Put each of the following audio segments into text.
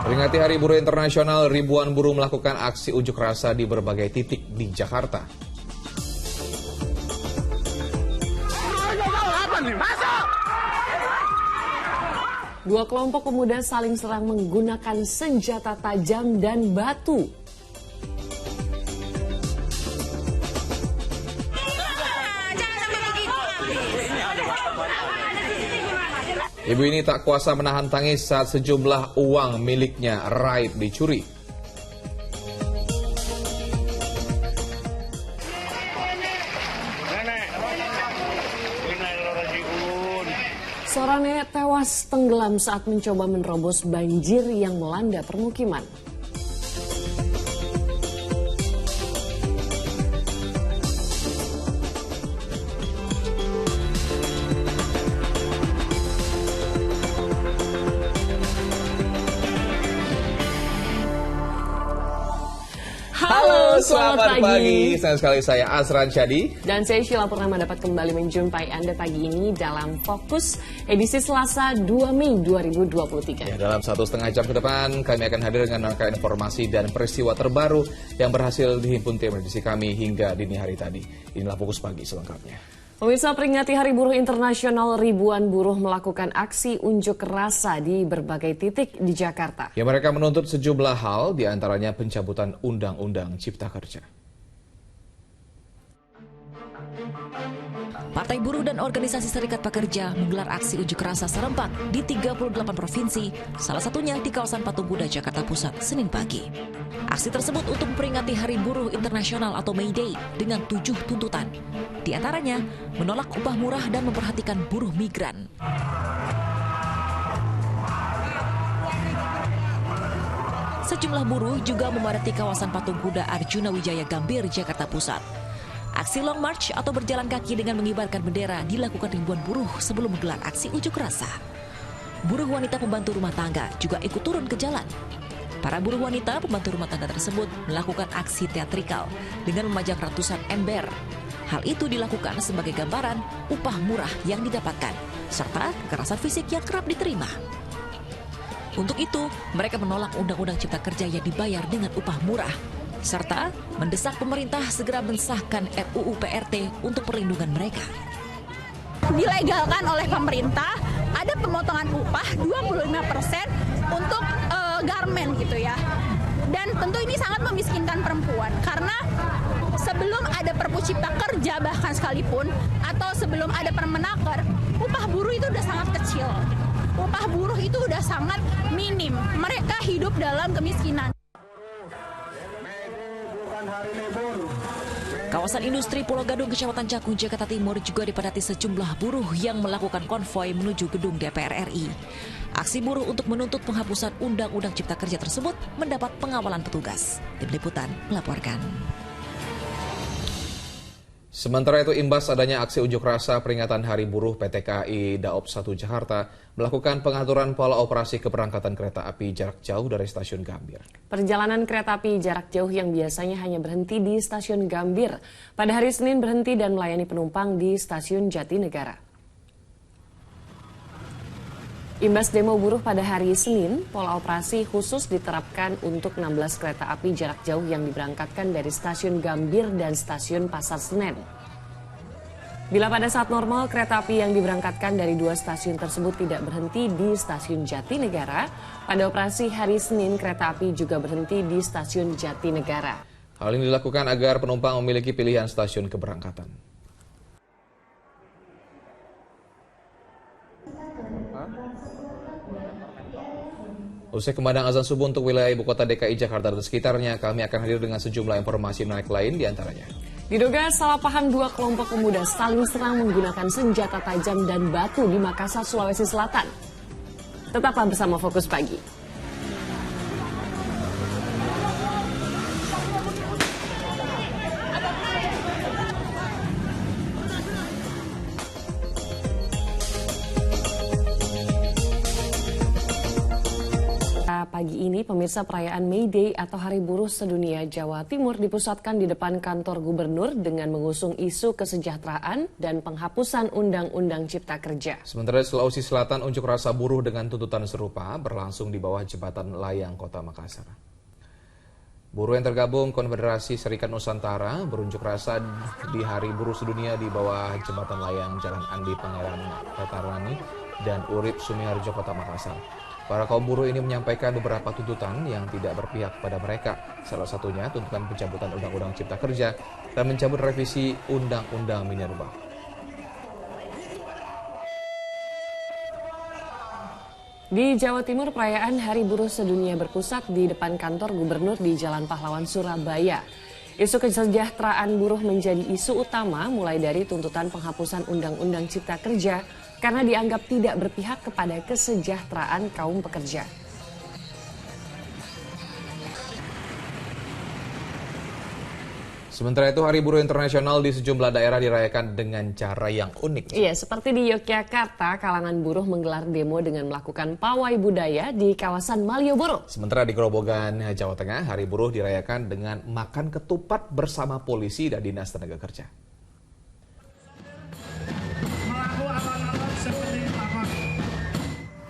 Peringati Hari Buruh Internasional, ribuan buruh melakukan aksi unjuk rasa di berbagai titik di Jakarta. Dua kelompok pemuda saling serang menggunakan senjata tajam dan batu. Ibu ini tak kuasa menahan tangis saat sejumlah uang miliknya raib dicuri. Seorang nenek tewas tenggelam saat mencoba menerobos banjir yang melanda permukiman. Halo, selamat pagi. Senang sekali saya Asran Syadi. Dan saya Sheila Purnama dapat kembali menjumpai Anda pagi ini dalam Fokus edisi Selasa 2 Mei 2023. Ya, dalam 1,5 jam ke depan kami akan hadir dengan rangkaian informasi dan peristiwa terbaru yang berhasil dihimpun tim edisi kami hingga dini hari tadi. Inilah Fokus Pagi selengkapnya. Pemirsa, peringati Hari Buruh Internasional, ribuan buruh melakukan aksi unjuk rasa di berbagai titik di Jakarta. Ya, mereka menuntut sejumlah hal, diantaranya pencabutan Undang-Undang Cipta Kerja. Partai Buruh dan Organisasi Serikat Pekerja menggelar aksi unjuk rasa serempak di 38 provinsi, salah satunya di kawasan Patung Kuda, Jakarta Pusat, Senin pagi. Aksi tersebut untuk memperingati Hari Buruh Internasional atau May Day dengan 7 tuntutan. Di antaranya, menolak upah murah dan memperhatikan buruh migran. Sejumlah buruh juga memadati kawasan Patung Kuda Arjuna Wijaya Gambir, Jakarta Pusat. Aksi long march atau berjalan kaki dengan mengibarkan bendera dilakukan ribuan buruh sebelum menggelar aksi unjuk rasa. Buruh wanita pembantu rumah tangga juga ikut turun ke jalan. Para buruh wanita pembantu rumah tangga tersebut melakukan aksi teatrikal dengan memajang ratusan ember. Hal itu dilakukan sebagai gambaran upah murah yang didapatkan, serta kekerasan fisik yang kerap diterima. Untuk itu, mereka menolak Undang-Undang Cipta Kerja yang dibayar dengan upah murah, serta mendesak pemerintah segera mensahkan RUU PRT untuk perlindungan mereka. Dilegalkan oleh pemerintah, ada pemotongan upah 25% untuk garmen gitu ya. Dan tentu ini sangat memiskinkan perempuan karena sebelum ada Perpu Cipta Kerja bahkan sekalipun atau sebelum ada Permenaker, upah buruh itu udah sangat kecil. Upah buruh itu udah sangat minim. Mereka hidup dalam kemiskinan. Kawasan industri Pulau Gadung, Kecamatan Cakung, Jakarta Timur juga dipadati sejumlah buruh yang melakukan konvoi menuju gedung DPR RI. Aksi buruh untuk menuntut penghapusan Undang-Undang Cipta Kerja tersebut mendapat pengawalan petugas. Tim Liputan melaporkan. Sementara itu, imbas adanya aksi unjuk rasa peringatan Hari Buruh, PT KAI Daop 1 Jakarta melakukan pengaturan pola operasi keberangkatan kereta api jarak jauh dari stasiun Gambir. Perjalanan kereta api jarak jauh yang biasanya hanya berhenti di stasiun Gambir, pada hari Senin berhenti dan melayani penumpang di stasiun Jatinegara. Imbas demo buruh pada hari Senin, pola operasi khusus diterapkan untuk 16 kereta api jarak jauh yang diberangkatkan dari stasiun Gambir dan stasiun Pasar Senen. Bila pada saat normal kereta api yang diberangkatkan dari dua stasiun tersebut tidak berhenti di stasiun Jatinegara, pada operasi hari Senin kereta api juga berhenti di stasiun Jatinegara. Hal ini dilakukan agar penumpang memiliki pilihan stasiun keberangkatan. Usai kumandang azan subuh untuk wilayah ibu kota DKI Jakarta dan sekitarnya, kami akan hadir dengan sejumlah informasi menarik lain diantaranya. Diduga salah paham dua kelompok pemuda saling serang menggunakan senjata tajam dan batu di Makassar, Sulawesi Selatan. Tetaplah bersama Fokus Pagi. pagi ini, pemirsa, perayaan May Day atau Hari Buruh Sedunia Jawa Timur dipusatkan di depan kantor gubernur dengan mengusung isu kesejahteraan dan penghapusan Undang-Undang Cipta Kerja. Sementara di Sulawesi Selatan, unjuk rasa buruh dengan tuntutan serupa berlangsung di bawah jembatan layang Kota Makassar. Buruh yang tergabung Konfederasi Serikat Nusantara berunjuk rasa di Hari Buruh Sedunia di bawah jembatan layang Jalan Andi Pangeran Petarani dan Urip Sumiharjo Kota Makassar. Para kaum buruh ini menyampaikan beberapa tuntutan yang tidak berpihak pada mereka. Salah satunya tuntutan pencabutan Undang-Undang Cipta Kerja dan mencabut revisi Undang-Undang Minerba. Di Jawa Timur, perayaan Hari Buruh Sedunia berpusat di depan kantor gubernur di Jalan Pahlawan, Surabaya. Isu kesejahteraan buruh menjadi isu utama mulai dari tuntutan penghapusan Undang-Undang Cipta Kerja karena dianggap tidak berpihak kepada kesejahteraan kaum pekerja. Sementara itu, Hari Buruh Internasional di sejumlah daerah dirayakan dengan cara yang unik. Iya, seperti di Yogyakarta, kalangan buruh menggelar demo dengan melakukan pawai budaya di kawasan Malioboro. Sementara di Grobogan, Jawa Tengah, Hari Buruh dirayakan dengan makan ketupat bersama polisi dan Dinas Tenaga Kerja.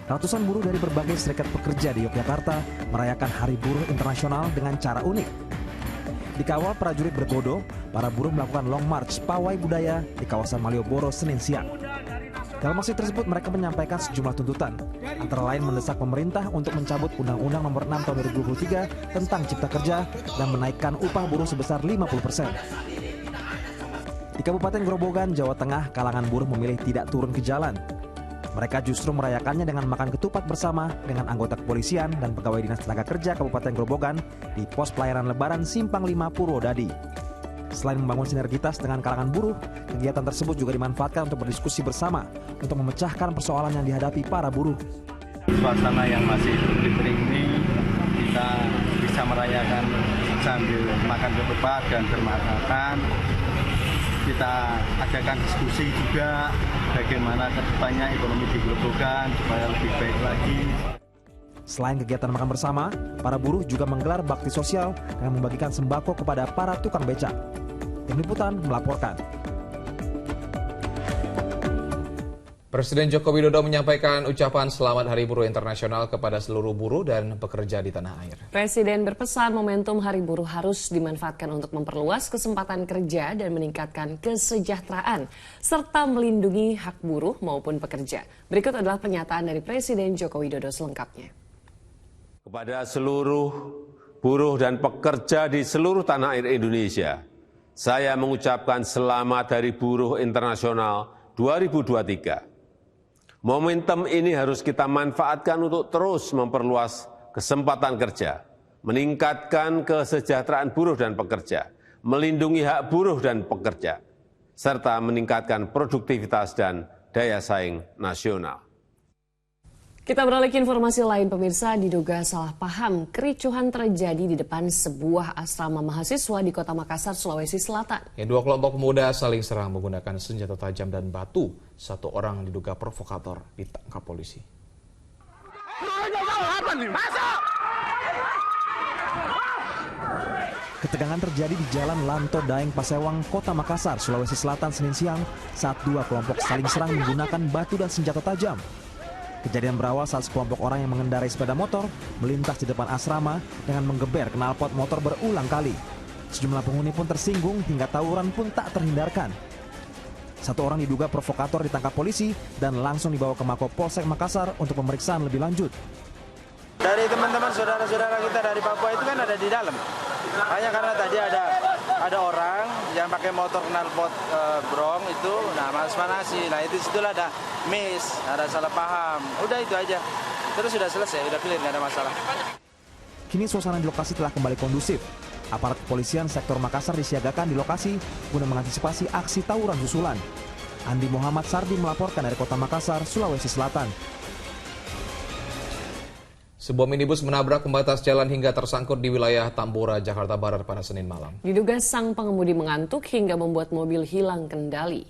Ratusan buruh dari berbagai serikat pekerja di Yogyakarta merayakan Hari Buruh Internasional dengan cara unik. Dikawal prajurit bergodo, para buruh melakukan long march pawai budaya di kawasan Malioboro Senin siang. Dalam aksi tersebut mereka menyampaikan sejumlah tuntutan, antara lain mendesak pemerintah untuk mencabut Undang-Undang Nomor 6 Tahun 2023 tentang Cipta Kerja dan menaikkan upah buruh sebesar 50%. Di Kabupaten Grobogan, Jawa Tengah, kalangan buruh memilih tidak turun ke jalan. Mereka justru merayakannya dengan makan ketupat bersama dengan anggota kepolisian dan pegawai Dinas Tenaga Kerja Kabupaten Grobogan di pos pelayanan Lebaran Simpang 5 Purwodadi. Selain membangun sinergitas dengan kalangan buruh, kegiatan tersebut juga dimanfaatkan untuk berdiskusi bersama untuk memecahkan persoalan yang dihadapi para buruh. Suasana yang masih kering ini kita bisa merayakan sambil makan ketupat dan bermakan. Kita adakan diskusi juga bagaimana kedepannya ekonomi di Grobogan supaya lebih baik lagi. Selain kegiatan makan bersama, para buruh juga menggelar bakti sosial dengan membagikan sembako kepada para tukang becak. Tim Liputan melaporkan. Presiden Joko Widodo menyampaikan ucapan Selamat Hari Buruh Internasional kepada seluruh buruh dan pekerja di tanah air. Presiden berpesan momentum Hari Buruh harus dimanfaatkan untuk memperluas kesempatan kerja dan meningkatkan kesejahteraan, serta melindungi hak buruh maupun pekerja. Berikut adalah pernyataan dari Presiden Joko Widodo selengkapnya. Kepada seluruh buruh dan pekerja di seluruh tanah air Indonesia, saya mengucapkan Selamat Hari Buruh Internasional 2023. Momentum ini harus kita manfaatkan untuk terus memperluas kesempatan kerja, meningkatkan kesejahteraan buruh dan pekerja, melindungi hak buruh dan pekerja, serta meningkatkan produktivitas dan daya saing nasional. Kita beralih ke informasi lain, pemirsa. Diduga salah paham, kericuhan terjadi di depan sebuah asrama mahasiswa di Kota Makassar, Sulawesi Selatan. Dua kelompok pemuda saling serang menggunakan senjata tajam dan batu. Satu orang diduga provokator ditangkap polisi. Ketegangan terjadi di Jalan Lanto Daeng Pasewang, Kota Makassar, Sulawesi Selatan Senin siang saat dua kelompok saling serang menggunakan batu dan senjata tajam. Kejadian berawal saat sekelompok orang yang mengendarai sepeda motor melintas di depan asrama dengan menggeber knalpot motor berulang kali. Sejumlah penghuni pun tersinggung hingga tawuran pun tak terhindarkan. Satu orang diduga provokator ditangkap polisi dan langsung dibawa ke Mako Polsek Makassar untuk pemeriksaan lebih lanjut. Dari teman-teman saudara-saudara kita dari Papua itu kan ada di dalam. Hanya karena tadi ada orang yang pakai motor knalpot brong itu, nah manas-manasi. Nah itu situlah ada miss, ada salah paham. Udah itu aja. Terus sudah selesai, udah clear, nggak ada masalah. Kini suasana di lokasi telah kembali kondusif. Aparat kepolisian sektor Makassar disiagakan di lokasi guna mengantisipasi aksi tawuran susulan. Andi Muhammad Sardi melaporkan dari Kota Makassar, Sulawesi Selatan. Sebuah minibus menabrak pembatas jalan hingga tersangkut di wilayah Tambora, Jakarta Barat pada Senin malam. Diduga sang pengemudi mengantuk hingga membuat mobil hilang kendali.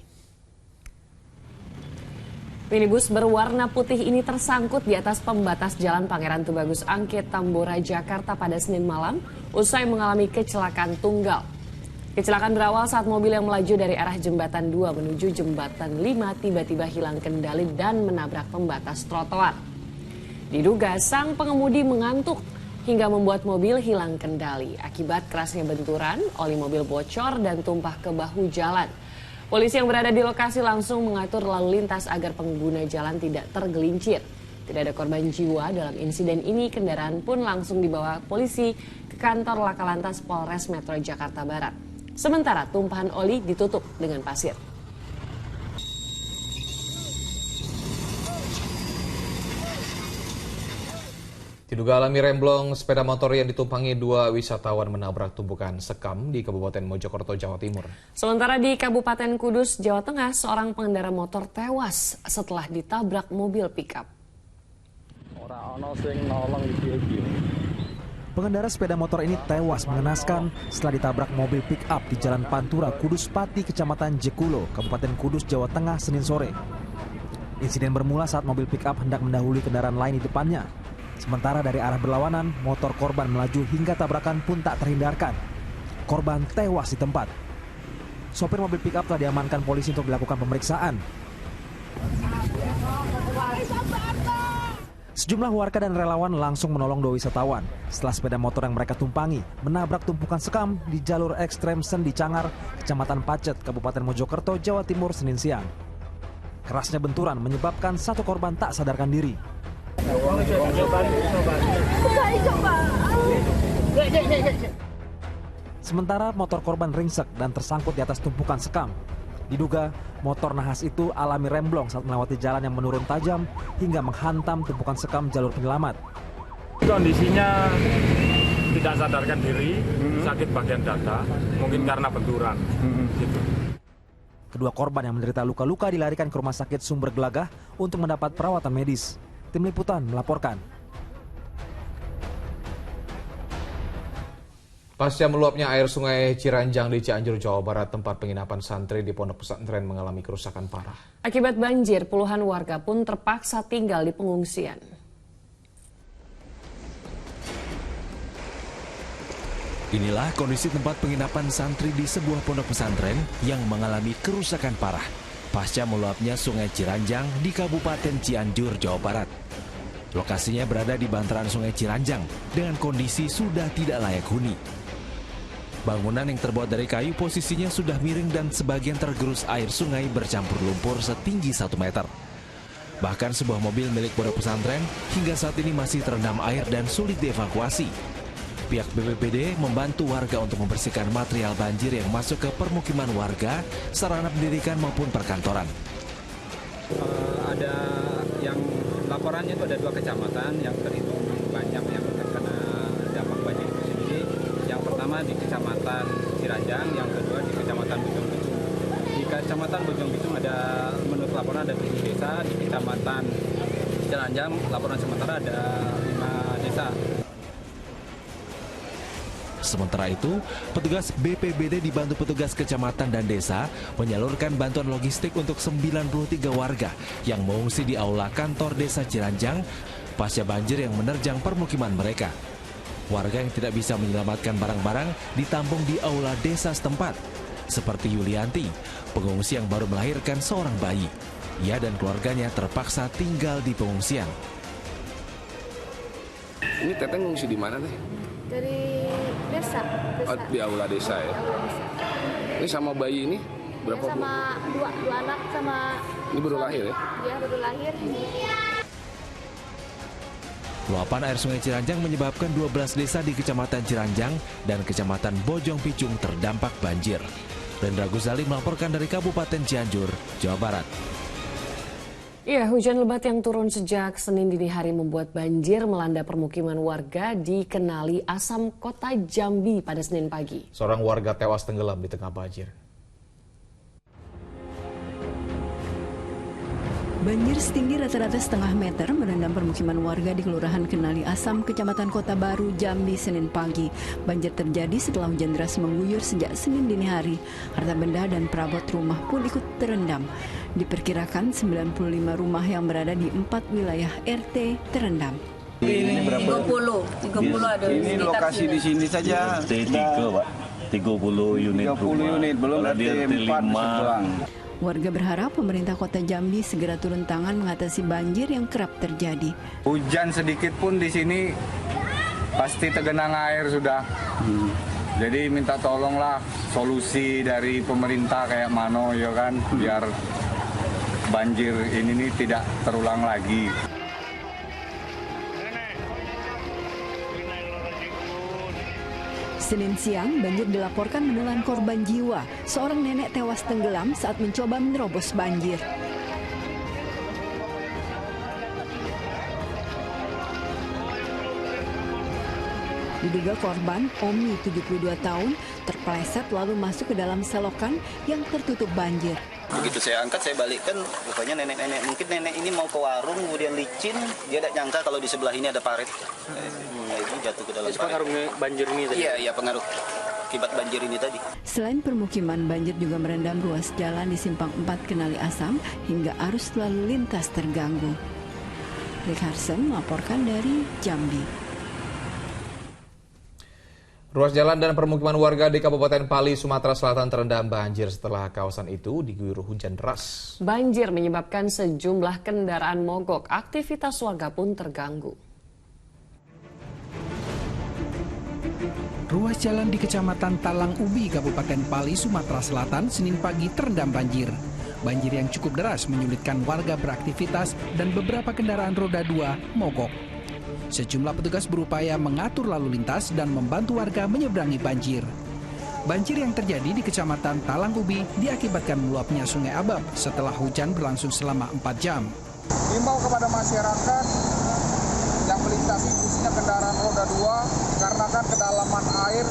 Minibus berwarna putih ini tersangkut di atas pembatas Jalan Pangeran Tubagus Angke, Tambora, Jakarta pada Senin malam usai mengalami kecelakaan tunggal. Kecelakaan berawal saat mobil yang melaju dari arah Jembatan 2 menuju Jembatan 5 tiba-tiba hilang kendali dan menabrak pembatas trotoar. Diduga sang pengemudi mengantuk hingga membuat mobil hilang kendali. Akibat kerasnya benturan, oli mobil bocor dan tumpah ke bahu jalan. Polisi yang berada di lokasi langsung mengatur lalu lintas agar pengguna jalan tidak tergelincir. Tidak ada korban jiwa dalam insiden ini, kendaraan pun langsung dibawa polisi ke kantor Laka Lantas Polres Metro Jakarta Barat. Sementara tumpahan oli ditutup dengan pasir. Diduga alami remblong, sepeda motor yang ditumpangi dua wisatawan menabrak tumpukan sekam di Kabupaten Mojokerto, Jawa Timur. Sementara di Kabupaten Kudus, Jawa Tengah, seorang pengendara motor tewas setelah ditabrak mobil pickup. Pengendara sepeda motor ini tewas mengenaskan setelah ditabrak mobil pick-up di Jalan Pantura, Kudus Pati, Kecamatan Jekulo, Kabupaten Kudus, Jawa Tengah, Senin sore. Insiden bermula saat mobil pick-up hendak mendahului kendaraan lain di depannya. Sementara dari arah berlawanan, motor korban melaju hingga tabrakan pun tak terhindarkan. Korban tewas di tempat. Sopir mobil pick-up telah diamankan polisi untuk dilakukan pemeriksaan. Sejumlah warga dan relawan langsung menolong dua wisatawan setelah sepeda motor yang mereka tumpangi menabrak tumpukan sekam di jalur ekstrem Sendi Cangar, Kecamatan Pacet, Kabupaten Mojokerto, Jawa Timur, Senin siang. Kerasnya benturan menyebabkan satu korban tak sadarkan diri. Sementara motor korban ringsek dan tersangkut di atas tumpukan sekam. Diduga motor nahas itu alami remblong saat melewati jalan yang menurun tajam hingga menghantam tumpukan sekam jalur penyelamat. Kondisinya tidak sadarkan diri, sakit bagian dada, mungkin karena benturan. Gitu. Kedua korban yang menderita luka-luka dilarikan ke Rumah Sakit Sumber Gelagah untuk mendapat perawatan medis. Tim Liputan melaporkan. Pasca meluapnya air sungai Ciranjang di Cianjur, Jawa Barat, tempat penginapan santri di pondok pesantren mengalami kerusakan parah. Akibat banjir, puluhan warga pun terpaksa tinggal di pengungsian. Inilah kondisi tempat penginapan santri di sebuah pondok pesantren yang mengalami kerusakan parah pasca meluapnya sungai Ciranjang di Kabupaten Cianjur, Jawa Barat. Lokasinya berada di bantaran sungai Ciranjang dengan kondisi sudah tidak layak huni. Bangunan yang terbuat dari kayu posisinya sudah miring dan sebagian tergerus air sungai bercampur lumpur setinggi 1 meter. Bahkan sebuah mobil milik pondok pesantren hingga saat ini masih terendam air dan sulit dievakuasi. Pihak BPBD membantu warga untuk membersihkan material banjir yang masuk ke permukiman warga, sarana pendidikan maupun perkantoran. Ada yang laporannya itu ada 2 kecamatan yang terhitung banyak yang terkena dampak banjir itu sendiri. Yang pertama di Kecamatan Ciranjang, yang kedua di Kecamatan Bojong Bitung. Di Kecamatan Bojong Bitung ada menurut laporan ada 7 desa, di Kecamatan Ciranjang laporan sementara ada 5 desa. Sementara itu, petugas BPBD dibantu petugas kecamatan dan desa menyalurkan bantuan logistik untuk 93 warga yang mengungsi di aula kantor desa Ciranjang pasca banjir yang menerjang permukiman mereka. Warga yang tidak bisa menyelamatkan barang-barang ditampung di aula desa setempat, seperti Yulianti, pengungsi yang baru melahirkan seorang bayi. Ia dan keluarganya terpaksa tinggal di pengungsian. Ini Teteh ngungsi di mana teh? Dari desa. Oh, di aula desa ya. Ini sama bayi ini berapa? Ya, sama dua anak sama. Ini baru lahir ya? Iya baru lahir. Luapan air sungai Ciranjang menyebabkan 12 desa di Kecamatan Ciranjang dan Kecamatan Bojong Picung terdampak banjir. Rendra Guzali melaporkan dari Kabupaten Cianjur, Jawa Barat. Ya, hujan lebat yang turun sejak Senin dini hari membuat banjir melanda permukiman warga di Kenali Asam, Kota Jambi pada Senin pagi. Seorang warga tewas tenggelam di tengah banjir. Banjir setinggi rata-rata setengah meter merendam permukiman warga di Kelurahan Kenali Asam, Kecamatan Kota Baru, Jambi, Senin pagi. Banjir terjadi setelah hujan deras mengguyur sejak Senin dini hari. Harta benda dan perabot rumah pun ikut terendam. Diperkirakan 95 rumah yang berada di 4 wilayah RT terendam. Ini berapa? 30 ada. Ini lokasi di sini saja. RT 3, Pak. 30 unit. 30 unit, belum RT 4 sebelang. Warga berharap pemerintah Kota Jambi segera turun tangan mengatasi banjir yang kerap terjadi. Hujan sedikit pun di sini pasti tergenang air sudah. Jadi minta tolonglah solusi dari pemerintah kayak mano ya kan, biar banjir ini nih tidak terulang lagi. Senin siang, banjir dilaporkan menelan korban jiwa. Seorang nenek tewas tenggelam saat mencoba menerobos banjir. Diduga korban, Omi 72 tahun, terpeleset lalu masuk ke dalam selokan yang tertutup banjir. Begitu saya angkat, saya balikkan, rupanya nenek-nenek. Mungkin nenek ini mau ke warung, kemudian licin, dia tidak nyangka kalau di sebelah ini ada parit. Itu jatuh ke dalam parit. Pengaruh banjir ini tadi? Iya, pengaruh akibat banjir ini tadi. Selain permukiman, banjir juga merendam ruas jalan di Simpang 4 Kenali Asam hingga arus lalu lintas terganggu. Rick Harsen melaporkan dari Jambi. Ruas jalan dan permukiman warga di Kabupaten Pali, Sumatera Selatan terendam banjir setelah kawasan itu diguyur hujan deras. Banjir menyebabkan sejumlah kendaraan mogok, aktivitas warga pun terganggu. Ruas jalan di Kecamatan Talang Ubi, Kabupaten Pali, Sumatera Selatan, Senin pagi terendam banjir. Banjir yang cukup deras menyulitkan warga beraktivitas dan beberapa kendaraan roda 2 mogok. Sejumlah petugas berupaya mengatur lalu lintas dan membantu warga menyeberangi banjir. Banjir yang terjadi di Kecamatan Talang Ubi diakibatkan meluapnya Sungai Abab setelah hujan berlangsung selama 4 jam. Himbau kepada masyarakat yang melintasi khususnya kendaraan roda 2 dikarenakan kedalaman air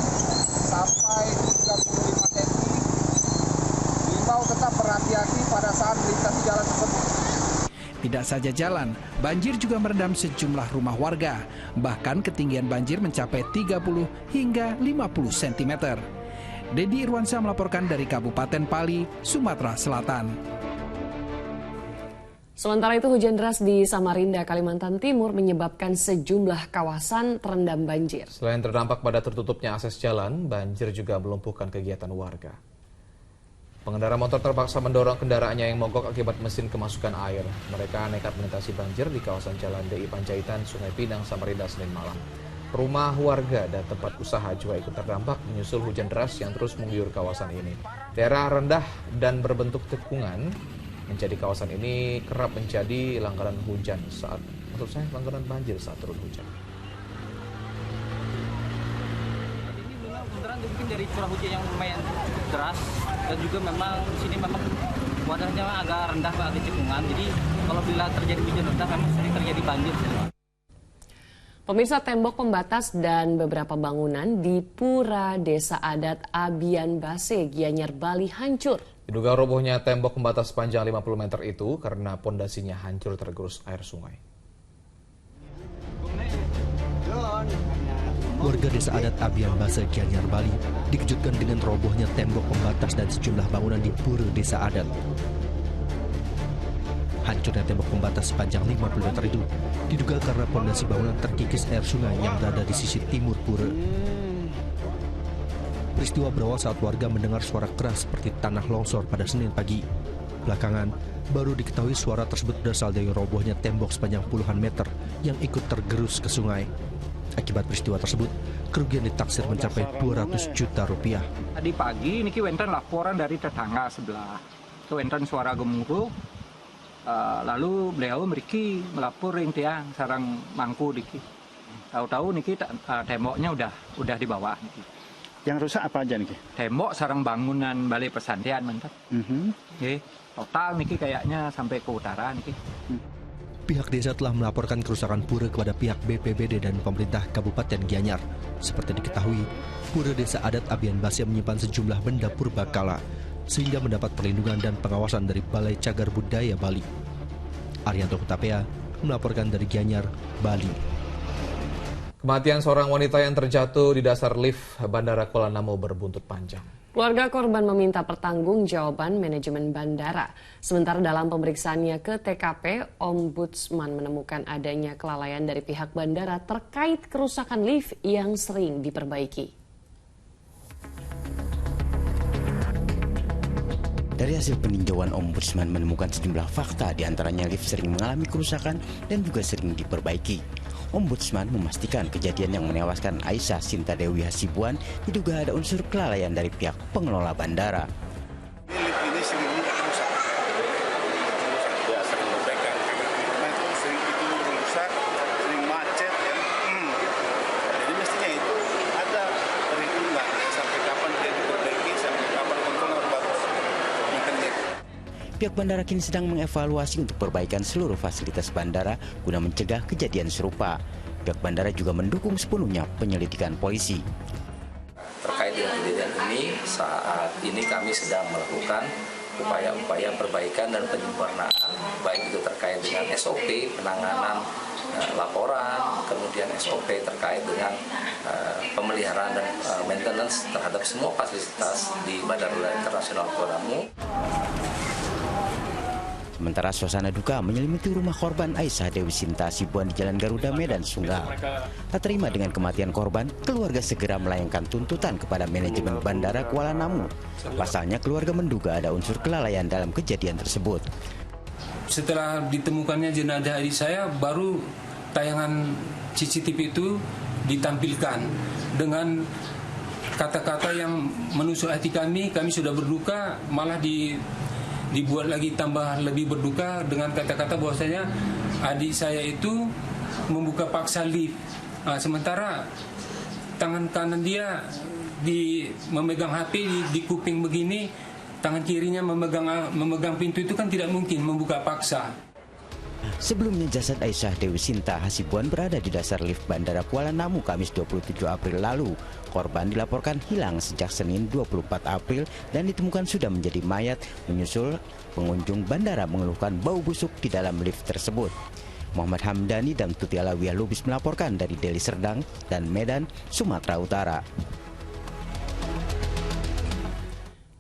sampai 35 cm. Himbau tetap berhati-hati pada saat melintasi jalan tersebut. Tidak saja jalan, banjir juga merendam sejumlah rumah warga. Bahkan ketinggian banjir mencapai 30 hingga 50 cm. Dedi Irwansyah melaporkan dari Kabupaten Pali, Sumatera Selatan. Sementara itu hujan deras di Samarinda, Kalimantan Timur menyebabkan sejumlah kawasan terendam banjir. Selain terdampak pada tertutupnya akses jalan, banjir juga melumpuhkan kegiatan warga. Pengendara motor terpaksa mendorong kendaraannya yang mogok akibat mesin kemasukan air. Mereka nekat melintasi banjir di kawasan Jalan DI Panjaitan, Sungai Pinang, Samarinda, Senin malam. Rumah warga dan tempat usaha juga ikut terdampak menyusul hujan deras yang terus mengguyur kawasan ini. Daerah rendah dan berbentuk tikungan menjadi kawasan ini kerap menjadi langganan hujan langganan banjir saat turun hujan. Mungkin dari curah hujan yang lumayan deras dan juga memang di sini memang wadahnya agak rendah, agak cekungan. Jadi kalau bila terjadi hujan rendah memang sering terjadi banjir. Pemirsa, tembok pembatas dan beberapa bangunan di Pura Desa Adat Abian Base, Gianyar, Bali hancur. Diduga robohnya tembok pembatas sepanjang 50 meter itu karena pondasinya hancur tergerus air sungai. Warga Desa Adat Abian Base, Gianyar, Bali dikejutkan dengan robohnya tembok pembatas dan sejumlah bangunan di Pura Desa Adat. Hancurnya tembok pembatas sepanjang 50 meter itu diduga karena pondasi bangunan terkikis air sungai yang berada di sisi timur pura. Peristiwa berawal saat warga mendengar suara keras seperti tanah longsor pada Senin pagi. Belakangan, baru diketahui suara tersebut berasal dari robohnya tembok sepanjang puluhan meter yang ikut tergerus ke sungai. Akibat peristiwa tersebut, kerugian ditaksir mencapai 200 juta rupiah. Tadi pagi ini wenten laporan dari tetangga sebelah. Wenten suara gemuruh. Lalu beliau meriki melapor yang tiang sarang mangku diki. Tahu-tahu niki temboknya udah di bawah niki. Yang rusak apa aja niki? Tembok sarang bangunan balai pesantren mantap. Total niki kayaknya sampai ke utara niki. Pihak desa telah melaporkan kerusakan pura kepada pihak BPBD dan pemerintah Kabupaten Gianyar. Seperti diketahui, Pura Desa Adat Abian Base menyimpan sejumlah benda purbakala sehingga mendapat perlindungan dan pengawasan dari Balai Cagar Budaya Bali. Arianto Hutapea melaporkan dari Gianyar, Bali. Kematian seorang wanita yang terjatuh di dasar lift Bandara Kuala Namu berbuntut panjang. Keluarga korban meminta pertanggungjawaban manajemen bandara. Sementara dalam pemeriksaannya ke TKP, Ombudsman menemukan adanya kelalaian dari pihak bandara terkait kerusakan lift yang sering diperbaiki. Dari hasil peninjauan, Ombudsman menemukan sejumlah fakta, diantaranya lift sering mengalami kerusakan dan juga sering diperbaiki. Ombudsman memastikan kejadian yang menewaskan Aisyah Sinta Dewi Hasibuan diduga ada unsur kelalaian dari pihak pengelola bandara. Lift ini sering rusak. Ya, sering berbaikan. Karena itu sering rusak, sering macet ya. Jadi mestinya itu ada perhitungan sampai kapan dia diperbaiki, sampai kapan kontrol bagus. Pihak bandara kini sedang mengevaluasi untuk perbaikan seluruh fasilitas bandara guna mencegah kejadian serupa. Pihak bandara juga mendukung sepenuhnya penyelidikan polisi. Terkait dengan kejadian ini, saat ini kami sedang melakukan upaya-upaya perbaikan dan penyempurnaan, baik itu terkait dengan SOP, penanganan laporan, kemudian SOP terkait dengan pemeliharaan dan maintenance terhadap semua fasilitas di Bandara Internasional Kuala Namu. Sementara suasana duka menyelimuti rumah korban Aisyah Dewi Sinta Hasibuan di Jalan Garuda, Medan, Sunggal. Tak terima dengan kematian korban, keluarga segera melayangkan tuntutan kepada manajemen Bandara Kuala Namu. Pasalnya keluarga menduga ada unsur kelalaian dalam kejadian tersebut. Setelah ditemukannya jenazah adik saya, baru tayangan CCTV itu ditampilkan dengan kata-kata yang menusuk hati kami sudah berduka, malah dibuat lagi tambah lebih berduka dengan kata-kata bahwasanya adik saya itu membuka paksa lift. Sementara tangan kanan dia memegang HP di kuping begini, tangan kirinya memegang pintu, itu kan tidak mungkin membuka paksa. Sebelumnya jasad Aisyah Dewi Sinta Hasibuan berada di dasar lift Bandara Kuala Namu Kamis 27 April lalu. Korban dilaporkan hilang sejak Senin 24 April dan ditemukan sudah menjadi mayat, menyusul pengunjung bandara mengeluhkan bau busuk di dalam lift tersebut. Muhammad Hamdani dan Tuti Alawiyah Lubis melaporkan dari Deli Serdang dan Medan, Sumatera Utara.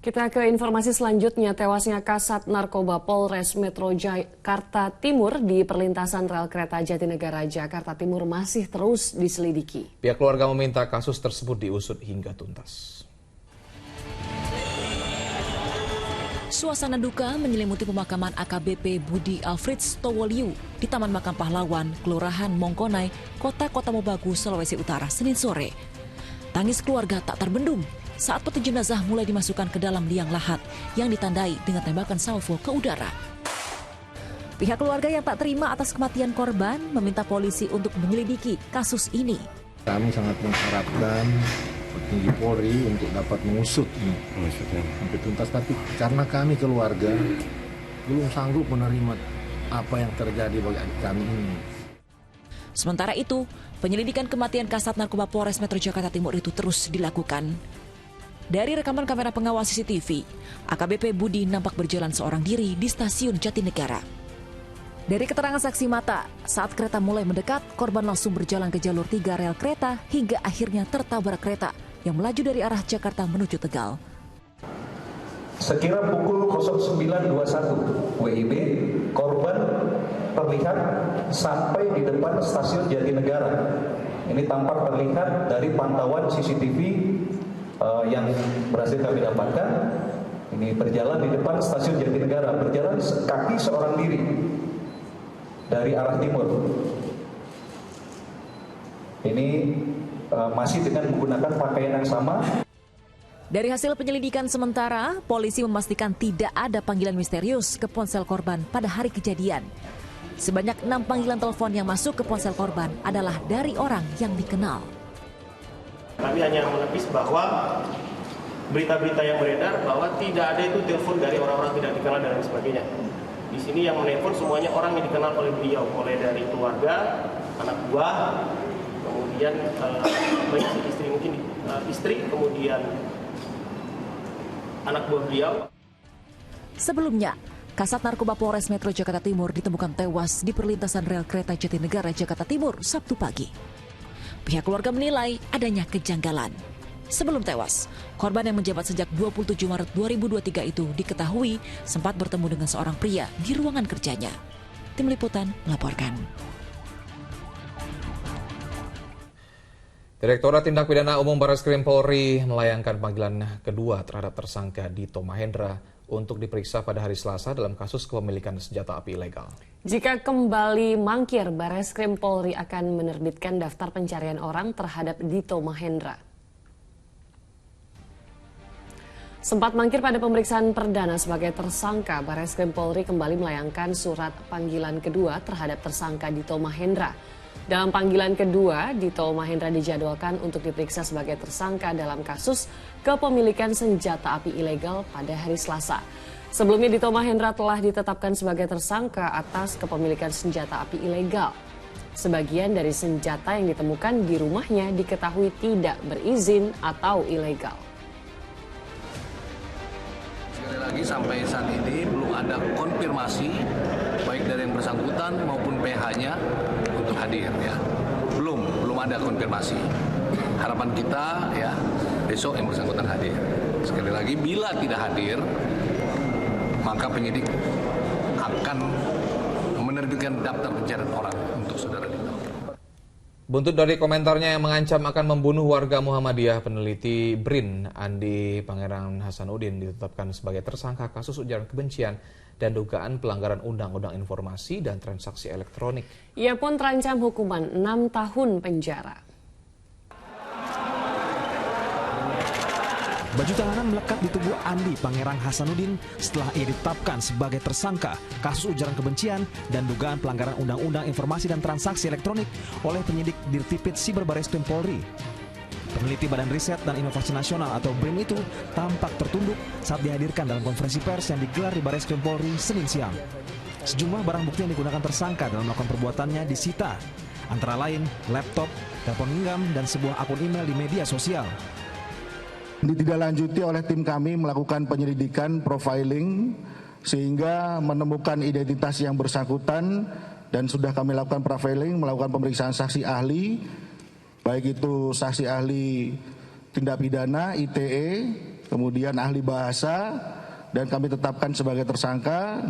Kita ke informasi selanjutnya, tewasnya Kasat Narkoba Polres Metro Jakarta Timur di perlintasan rel kereta Jatinegara Jakarta Timur masih terus diselidiki. Pihak keluarga meminta kasus tersebut diusut hingga tuntas. Suasana duka menyelimuti pemakaman AKBP Budi Alfreds Towoliu di Taman Makam Pahlawan, Kelurahan Mongkonai, Kota Mobagu, Sulawesi Utara, Senin sore. Tangis keluarga tak terbendung saat peti jenazah mulai dimasukkan ke dalam liang lahat yang ditandai dengan tembakan salvo ke udara. Pihak keluarga yang tak terima atas kematian korban meminta polisi untuk menyelidiki kasus ini. Kami sangat mengharapkan petinggi Polri untuk dapat mengusut sampai tuntas, tapi karena kami keluarga belum sanggup menerima apa yang terjadi bagi adik kami ini. Sementara itu, penyelidikan kematian Kasat Narkoba Polres Metro Jakarta Timur itu terus dilakukan. Dari rekaman kamera pengawas CCTV, AKBP Budi nampak berjalan seorang diri di stasiun Jatinegara. Dari keterangan saksi mata, saat kereta mulai mendekat, korban langsung berjalan ke jalur 3 rel kereta hingga akhirnya tertabrak kereta yang melaju dari arah Jakarta menuju Tegal. Sekira pukul 09.21 WIB, korban terlihat sampai di depan stasiun Jatinegara. Ini tampak terlihat dari pantauan CCTV yang berhasil kami dapatkan. Ini berjalan di depan stasiun Jatinegara, berjalan kaki seorang diri dari arah timur. Ini masih dengan menggunakan pakaian yang sama. Dari hasil penyelidikan sementara, polisi memastikan tidak ada panggilan misterius ke ponsel korban pada hari kejadian. Sebanyak 6 panggilan telepon yang masuk ke ponsel korban adalah dari orang yang dikenal. Kami hanya menepis bahwa berita-berita yang beredar bahwa tidak ada itu telepon dari orang-orang tidak dikenal dan lain sebagainya. Di sini yang menelpon semuanya orang yang dikenal oleh beliau, mulai dari keluarga, anak buah, kemudian istri, mungkin istri, kemudian anak buah beliau. Sebelumnya, Kasat Narkoba Polres Metro Jakarta Timur ditemukan tewas di perlintasan rel kereta Jatinegara Jakarta Timur Sabtu pagi. Pihak keluarga menilai adanya kejanggalan. Sebelum tewas, korban yang menjabat sejak 27 Maret 2023 itu diketahui sempat bertemu dengan seorang pria di ruangan kerjanya. Tim Liputan melaporkan. Direktorat Tindak Pidana Umum Barreskrim Polri melayangkan panggilan kedua terhadap tersangka Dito Mahendra untuk diperiksa pada hari Selasa dalam kasus kepemilikan senjata api ilegal. Jika kembali mangkir, Barreskrim Polri akan menerbitkan daftar pencarian orang terhadap Dito Mahendra. Sempat mangkir pada pemeriksaan perdana sebagai tersangka, Barreskrim Polri kembali melayangkan surat panggilan kedua terhadap tersangka Dito Mahendra. Dalam panggilan kedua, Dito Mahendra dijadwalkan untuk diperiksa sebagai tersangka dalam kasus kepemilikan senjata api ilegal pada hari Selasa. Sebelumnya Dito Mahendra telah ditetapkan sebagai tersangka atas kepemilikan senjata api ilegal. Sebagian dari senjata yang ditemukan di rumahnya diketahui tidak berizin atau ilegal. Sekali lagi sampai saat ini belum ada konfirmasi baik dari yang bersangkutan maupun PH-nya untuk hadir ya. Belum ada konfirmasi. Harapan kita ya besok yang bersangkutan hadir. Sekali lagi bila tidak hadir maka penyidik akan menerbitkan daftar pencarian orang untuk saudara Dito. Buntut dari komentarnya yang mengancam akan membunuh warga Muhammadiyah, peneliti BRIN Andi Pangerang Hasanuddin ditetapkan sebagai tersangka kasus ujaran kebencian dan dugaan pelanggaran Undang-Undang Informasi dan Transaksi Elektronik. Ia pun terancam hukuman 6 tahun penjara. Baju tahanan melekat di tubuh Andi Pangerang Hasanuddin setelah ia ditetapkan sebagai tersangka kasus ujaran kebencian dan dugaan pelanggaran Undang-Undang Informasi dan Transaksi Elektronik oleh penyidik Dirtipid Siber Barreskrim Polri. Peneliti Badan Riset dan Inovasi Nasional atau BRIN itu tampak tertunduk saat dihadirkan dalam konferensi pers yang digelar di Barreskrim Polri Senin siang. Sejumlah barang bukti yang digunakan tersangka dalam melakukan perbuatannya disita, antara lain laptop, telepon genggam, dan sebuah akun email di media sosial. Ditindaklanjuti oleh tim kami melakukan penyelidikan profiling sehingga menemukan identitas yang bersangkutan dan sudah kami lakukan profiling, melakukan pemeriksaan saksi ahli, baik itu saksi ahli tindak pidana, ITE, kemudian ahli bahasa, dan kami tetapkan sebagai tersangka.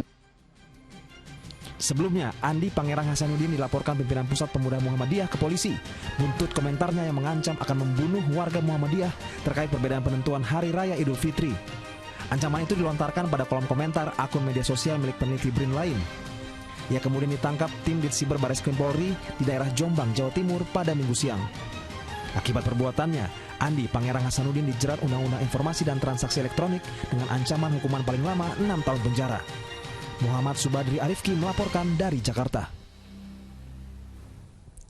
Sebelumnya, Andi Pangerang Hasanuddin dilaporkan pimpinan Pusat Pemuda Muhammadiyah ke polisi. Buntut komentarnya yang mengancam akan membunuh warga Muhammadiyah terkait perbedaan penentuan Hari Raya Idul Fitri. Ancaman itu dilontarkan pada kolom komentar akun media sosial milik peneliti BRIN lain. Ia kemudian ditangkap tim Ditsiber Barreskrim Polri di daerah Jombang, Jawa Timur pada Minggu siang. Akibat perbuatannya, Andi Pangerang Hasanuddin dijerat Undang-Undang Informasi dan Transaksi Elektronik dengan ancaman hukuman paling lama 6 tahun penjara. Muhammad Subadri Arifki melaporkan dari Jakarta.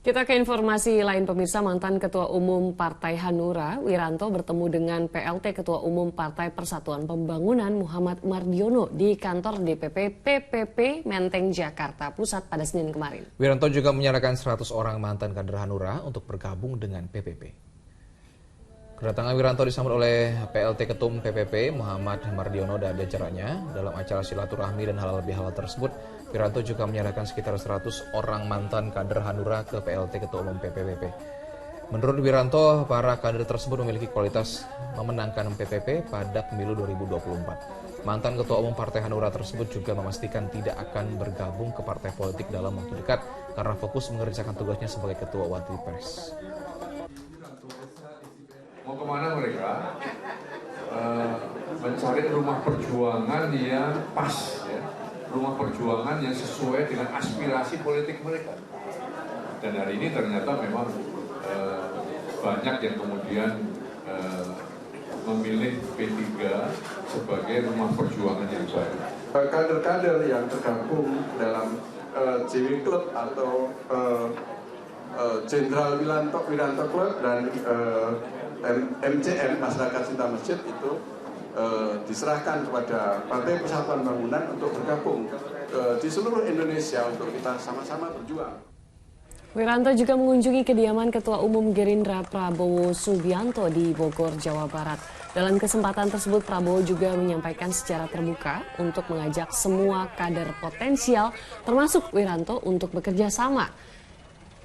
Kita ke informasi lain, pemirsa. Mantan Ketua Umum Partai Hanura, Wiranto, bertemu dengan PLT Ketua Umum Partai Persatuan Pembangunan Muhammad Mardiono di kantor DPP PPP Menteng, Jakarta Pusat pada Senin kemarin. Wiranto juga menyarankan 100 orang mantan kader Hanura untuk bergabung dengan PPP. Kedatangan Wiranto disambut oleh PLT Ketum PPP Muhammad Mardiono dan jajarannya. Dalam acara silaturahmi dan halal bihalal tersebut, Wiranto juga menyarankan sekitar 100 orang mantan kader Hanura ke PLT Ketua Umum PPP. Menurut Wiranto, para kader tersebut memiliki kualitas memenangkan PPP pada pemilu 2024. Mantan Ketua Umum Partai Hanura tersebut juga memastikan tidak akan bergabung ke partai politik dalam waktu dekat karena fokus mengerjakan tugasnya sebagai Ketua Wadah Pres. Mau kemana mereka? Mencari rumah perjuangan yang pas, ya. Rumah perjuangan yang sesuai dengan aspirasi politik mereka. Dan hari ini ternyata memang banyak yang kemudian memilih P3 sebagai rumah perjuangan yang baik. Kader-kader yang tergabung dalam JW Club atau Jenderal Wiranto Club dan MCM, Masyarakat Cinta Masjid, itu diserahkan kepada Partai Persatuan Pembangunan untuk bergabung di seluruh Indonesia untuk kita sama-sama berjuang. Wiranto juga mengunjungi kediaman Ketua Umum Gerindra Prabowo Subianto di Bogor, Jawa Barat. Dalam kesempatan tersebut, Prabowo juga menyampaikan secara terbuka untuk mengajak semua kader potensial, termasuk Wiranto, untuk bekerja sama.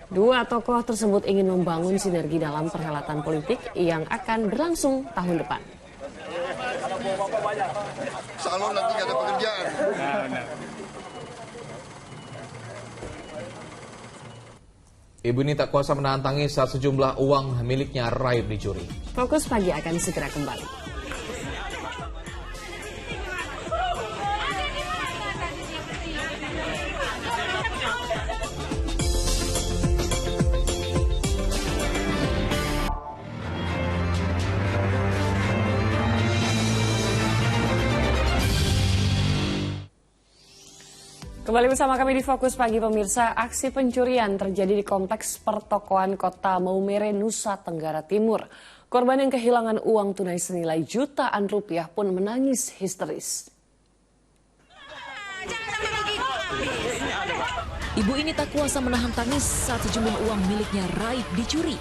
Dua tokoh tersebut ingin membangun sinergi dalam perhelatan politik yang akan berlangsung tahun depan. Salon nanti nggak ada pekerjaan. Ibu ini tak kuasa menahan tangis saat sejumlah uang miliknya raib dicuri. Fokus Pagi akan segera kembali. Kembali bersama kami di Fokus Pagi pemirsa, aksi pencurian terjadi di kompleks pertokoan Kota Maumere, Nusa Tenggara Timur. Korban yang kehilangan uang tunai senilai jutaan rupiah pun menangis histeris. Ibu ini tak kuasa menahan tangis saat sejumlah uang miliknya raib dicuri.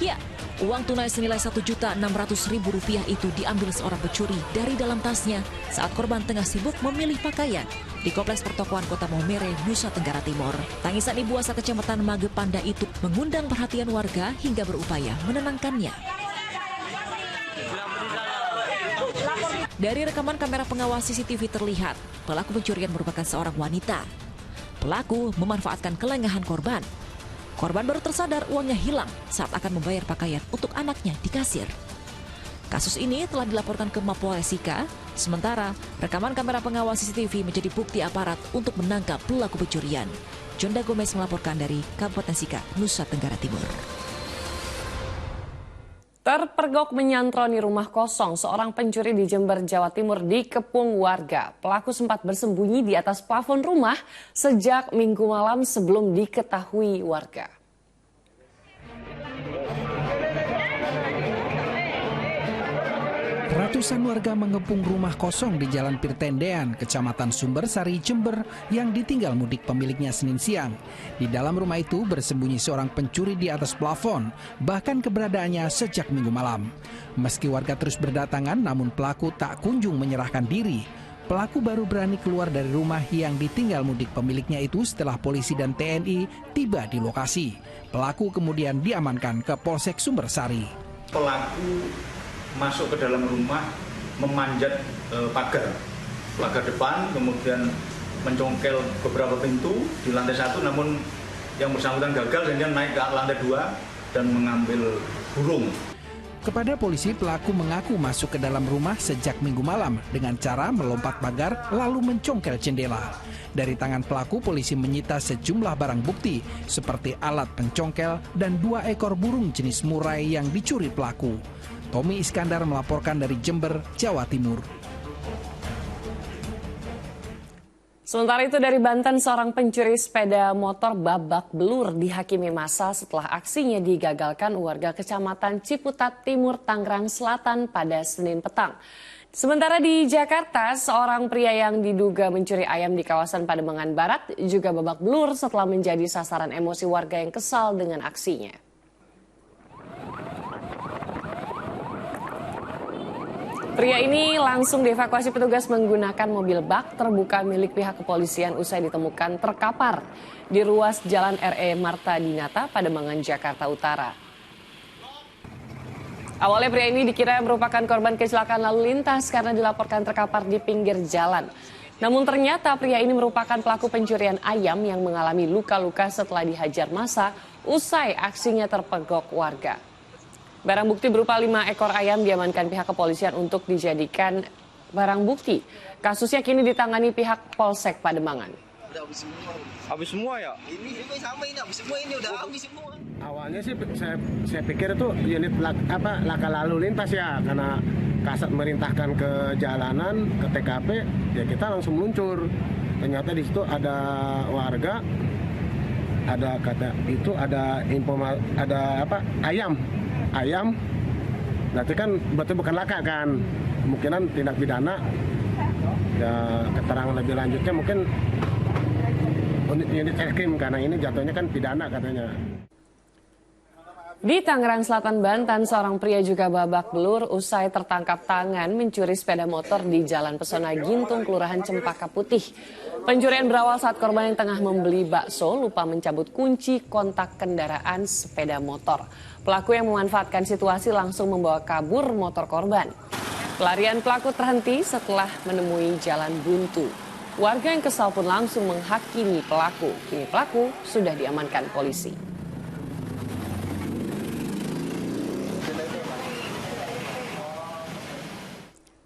Ya, uang tunai senilai Rp1.600.000 itu diambil seorang pencuri dari dalam tasnya saat korban tengah sibuk memilih pakaian di kompleks pertokoan Kota Maumere, Nusa Tenggara Timur. Tangisan ibu asal Kecamatan Magepanda itu mengundang perhatian warga hingga berupaya menenangkannya. Dari rekaman kamera pengawas CCTV terlihat, pelaku pencurian merupakan seorang wanita. Pelaku memanfaatkan kelengahan korban. Korban baru tersadar uangnya hilang saat akan membayar pakaian untuk anaknya di kasir. Kasus ini telah dilaporkan ke Mapolres Sika, sementara rekaman kamera pengawas CCTV menjadi bukti aparat untuk menangkap pelaku pencurian. Jonda Gomez melaporkan dari Kabupaten Sika, Nusa Tenggara Timur. Terpergok menyantroni rumah kosong, seorang pencuri di Jember, Jawa Timur dikepung warga. Pelaku sempat bersembunyi di atas plafon rumah sejak Minggu malam sebelum diketahui warga. Ratusan warga mengepung rumah kosong di Jalan Pirtendean, Kecamatan Sumbersari, Jember yang ditinggal mudik pemiliknya Senin siang. Di dalam rumah itu bersembunyi seorang pencuri di atas plafon, bahkan keberadaannya sejak Minggu malam. Meski warga terus berdatangan, namun pelaku tak kunjung menyerahkan diri. Pelaku baru berani keluar dari rumah yang ditinggal mudik pemiliknya itu setelah polisi dan TNI tiba di lokasi. Pelaku kemudian diamankan ke Polsek Sumbersari. Pelaku masuk ke dalam rumah, memanjat pagar depan, kemudian mencongkel beberapa pintu di lantai 1, namun yang bersangkutan gagal sehingga naik ke lantai 2 dan mengambil burung. Kepada polisi, pelaku mengaku masuk ke dalam rumah sejak Minggu malam dengan cara melompat pagar lalu mencongkel jendela. Dari tangan pelaku, polisi menyita sejumlah barang bukti seperti alat pencongkel dan 2 ekor burung jenis murai yang dicuri pelaku. Tommy Iskandar melaporkan dari Jember, Jawa Timur. Sementara itu dari Banten, seorang pencuri sepeda motor babak belur dihakimi massa setelah aksinya digagalkan warga Kecamatan Ciputat Timur, Tangerang Selatan pada Senin petang. Sementara di Jakarta, seorang pria yang diduga mencuri ayam di kawasan Pademangan Barat juga babak belur setelah menjadi sasaran emosi warga yang kesal dengan aksinya. Pria ini langsung dievakuasi petugas menggunakan mobil bak terbuka milik pihak kepolisian usai ditemukan terkapar di ruas Jalan RE Marta Dinata, Pademangan, Jakarta Utara. Awalnya pria ini dikira merupakan korban kecelakaan lalu lintas karena dilaporkan terkapar di pinggir jalan. Namun ternyata pria ini merupakan pelaku pencurian ayam yang mengalami luka-luka setelah dihajar massa usai aksinya terpergok warga. Barang bukti berupa 5 ekor ayam diamankan pihak kepolisian untuk dijadikan barang bukti. Kasusnya kini ditangani pihak Polsek Pademangan. Udah habis semua. Habis semua ya? Ini sama ini habis semua, ini udah habis semua. Awalnya sih saya pikir itu unit laka lalu lintas ya, karena Kasat merintahkan ke jalanan, ke TKP, ya kita langsung meluncur. Ternyata di situ ada warga, ada ayam, berarti kan berarti bukan laka kan, kemungkinan tindak pidana. Ya keterangan lebih lanjutnya mungkin unit Reskrim karena ini jatuhnya kan pidana katanya. Di Tangerang Selatan, Banten, seorang pria juga babak belur usai tertangkap tangan mencuri sepeda motor di Jalan Pesona Gintung, Kelurahan Cempaka Putih. Pencurian berawal saat korban yang tengah membeli bakso lupa mencabut kunci kontak kendaraan sepeda motor. Pelaku yang memanfaatkan situasi langsung membawa kabur motor korban. Pelarian pelaku terhenti setelah menemui jalan buntu. Warga yang kesal pun langsung menghakimi pelaku. Kini pelaku sudah diamankan polisi.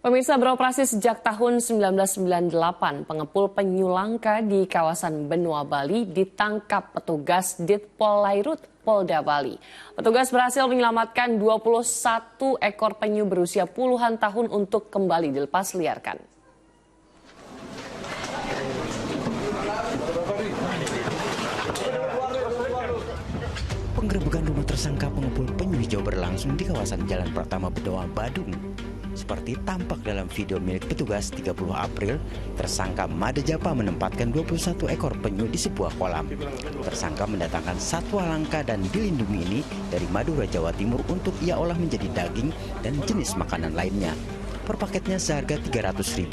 Pemirsa, beroperasi sejak tahun 1998, pengepul penyu langka di kawasan Benua Bali ditangkap petugas Ditpolairut Polda Bali. Petugas berhasil menyelamatkan 21 ekor penyu berusia puluhan tahun untuk kembali dilepas liarkan. Penggerebekan rumah tersangka pengepul penyu hijau berlangsung di kawasan Jalan Pratama Bedoa, Badung. Seperti tampak dalam video milik petugas 30 April, tersangka Made Japa menempatkan 21 ekor penyu di sebuah kolam. Tersangka mendatangkan satwa langka dan dilindungi ini dari Madura, Jawa Timur untuk ia olah menjadi daging dan jenis makanan lainnya. Per paketnya seharga Rp300.000.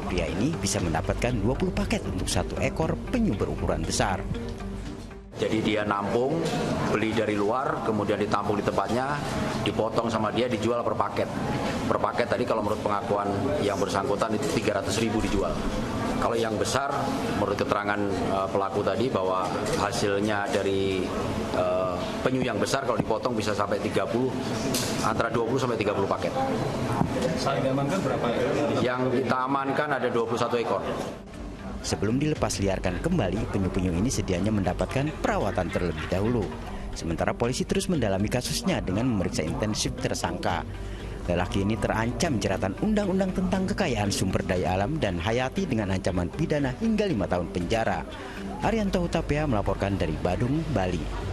Pria ini bisa mendapatkan 20 paket untuk satu ekor penyu berukuran besar. Jadi dia nampung, beli dari luar, kemudian ditampung di tempatnya, dipotong sama dia, dijual per paket. Per paket tadi kalau menurut pengakuan yang bersangkutan itu 300.000 dijual. Kalau yang besar, menurut keterangan pelaku tadi bahwa hasilnya dari penyu yang besar kalau dipotong bisa sampai 30, antara 20 sampai 30 paket. Saat diamankan berapa? Yang kita amankan ada 21 ekor. Sebelum dilepas liarkan kembali, penyu-penyu ini sedianya mendapatkan perawatan terlebih dahulu. Sementara polisi terus mendalami kasusnya dengan memeriksa intensif tersangka. Lelaki ini terancam jeratan undang-undang tentang kekayaan sumber daya alam dan hayati dengan ancaman pidana hingga 5 tahun penjara. Arianto Hutapea melaporkan dari Badung, Bali.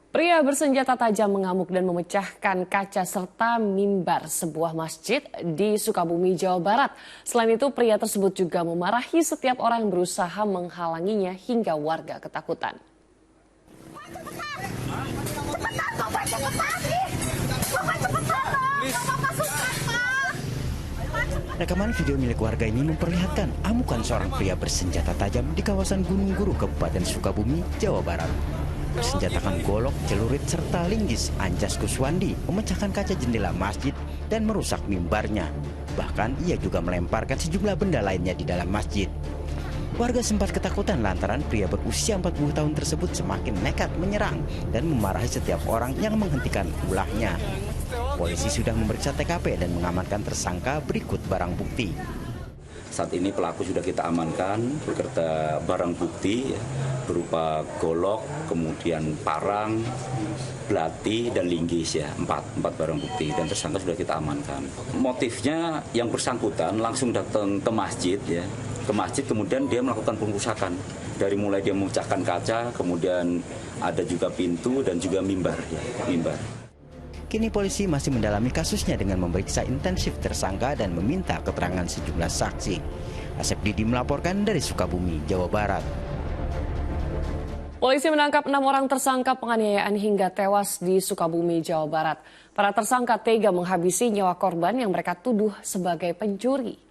Pria bersenjata tajam mengamuk dan memecahkan kaca serta mimbar sebuah masjid di Sukabumi, Jawa Barat. Selain itu, pria tersebut juga memarahi setiap orang yang berusaha menghalanginya hingga warga ketakutan. Rekaman video milik warga ini memperlihatkan amukan seorang pria bersenjata tajam di kawasan Gunung Guru, Kabupaten Sukabumi, Jawa Barat. Bersenjatakan golok, celurit, serta linggis, Anjas Kuswandi memecahkan kaca jendela masjid dan merusak mimbarnya. Bahkan ia juga melemparkan sejumlah benda lainnya di dalam masjid. Warga sempat ketakutan lantaran pria berusia 40 tahun tersebut semakin nekat menyerang dan memarahi setiap orang yang menghentikan ulahnya. Polisi sudah memeriksa TKP dan mengamankan tersangka berikut barang bukti. Saat ini pelaku sudah kita amankan beserta barang bukti ya, berupa golok, kemudian parang, belati, dan linggis ya, empat barang bukti, dan tersangka sudah kita amankan. Motifnya yang bersangkutan langsung datang ke masjid ya, ke masjid kemudian dia melakukan pengrusakan. Dari mulai dia memecahkan kaca, kemudian ada juga pintu dan juga mimbar ya, mimbar. Kini polisi masih mendalami kasusnya dengan memeriksa intensif tersangka dan meminta keterangan sejumlah saksi. Asep Didi melaporkan dari Sukabumi, Jawa Barat. Polisi menangkap 6 orang tersangka penganiayaan hingga tewas di Sukabumi, Jawa Barat. Para tersangka tega menghabisi nyawa korban yang mereka tuduh sebagai pencuri.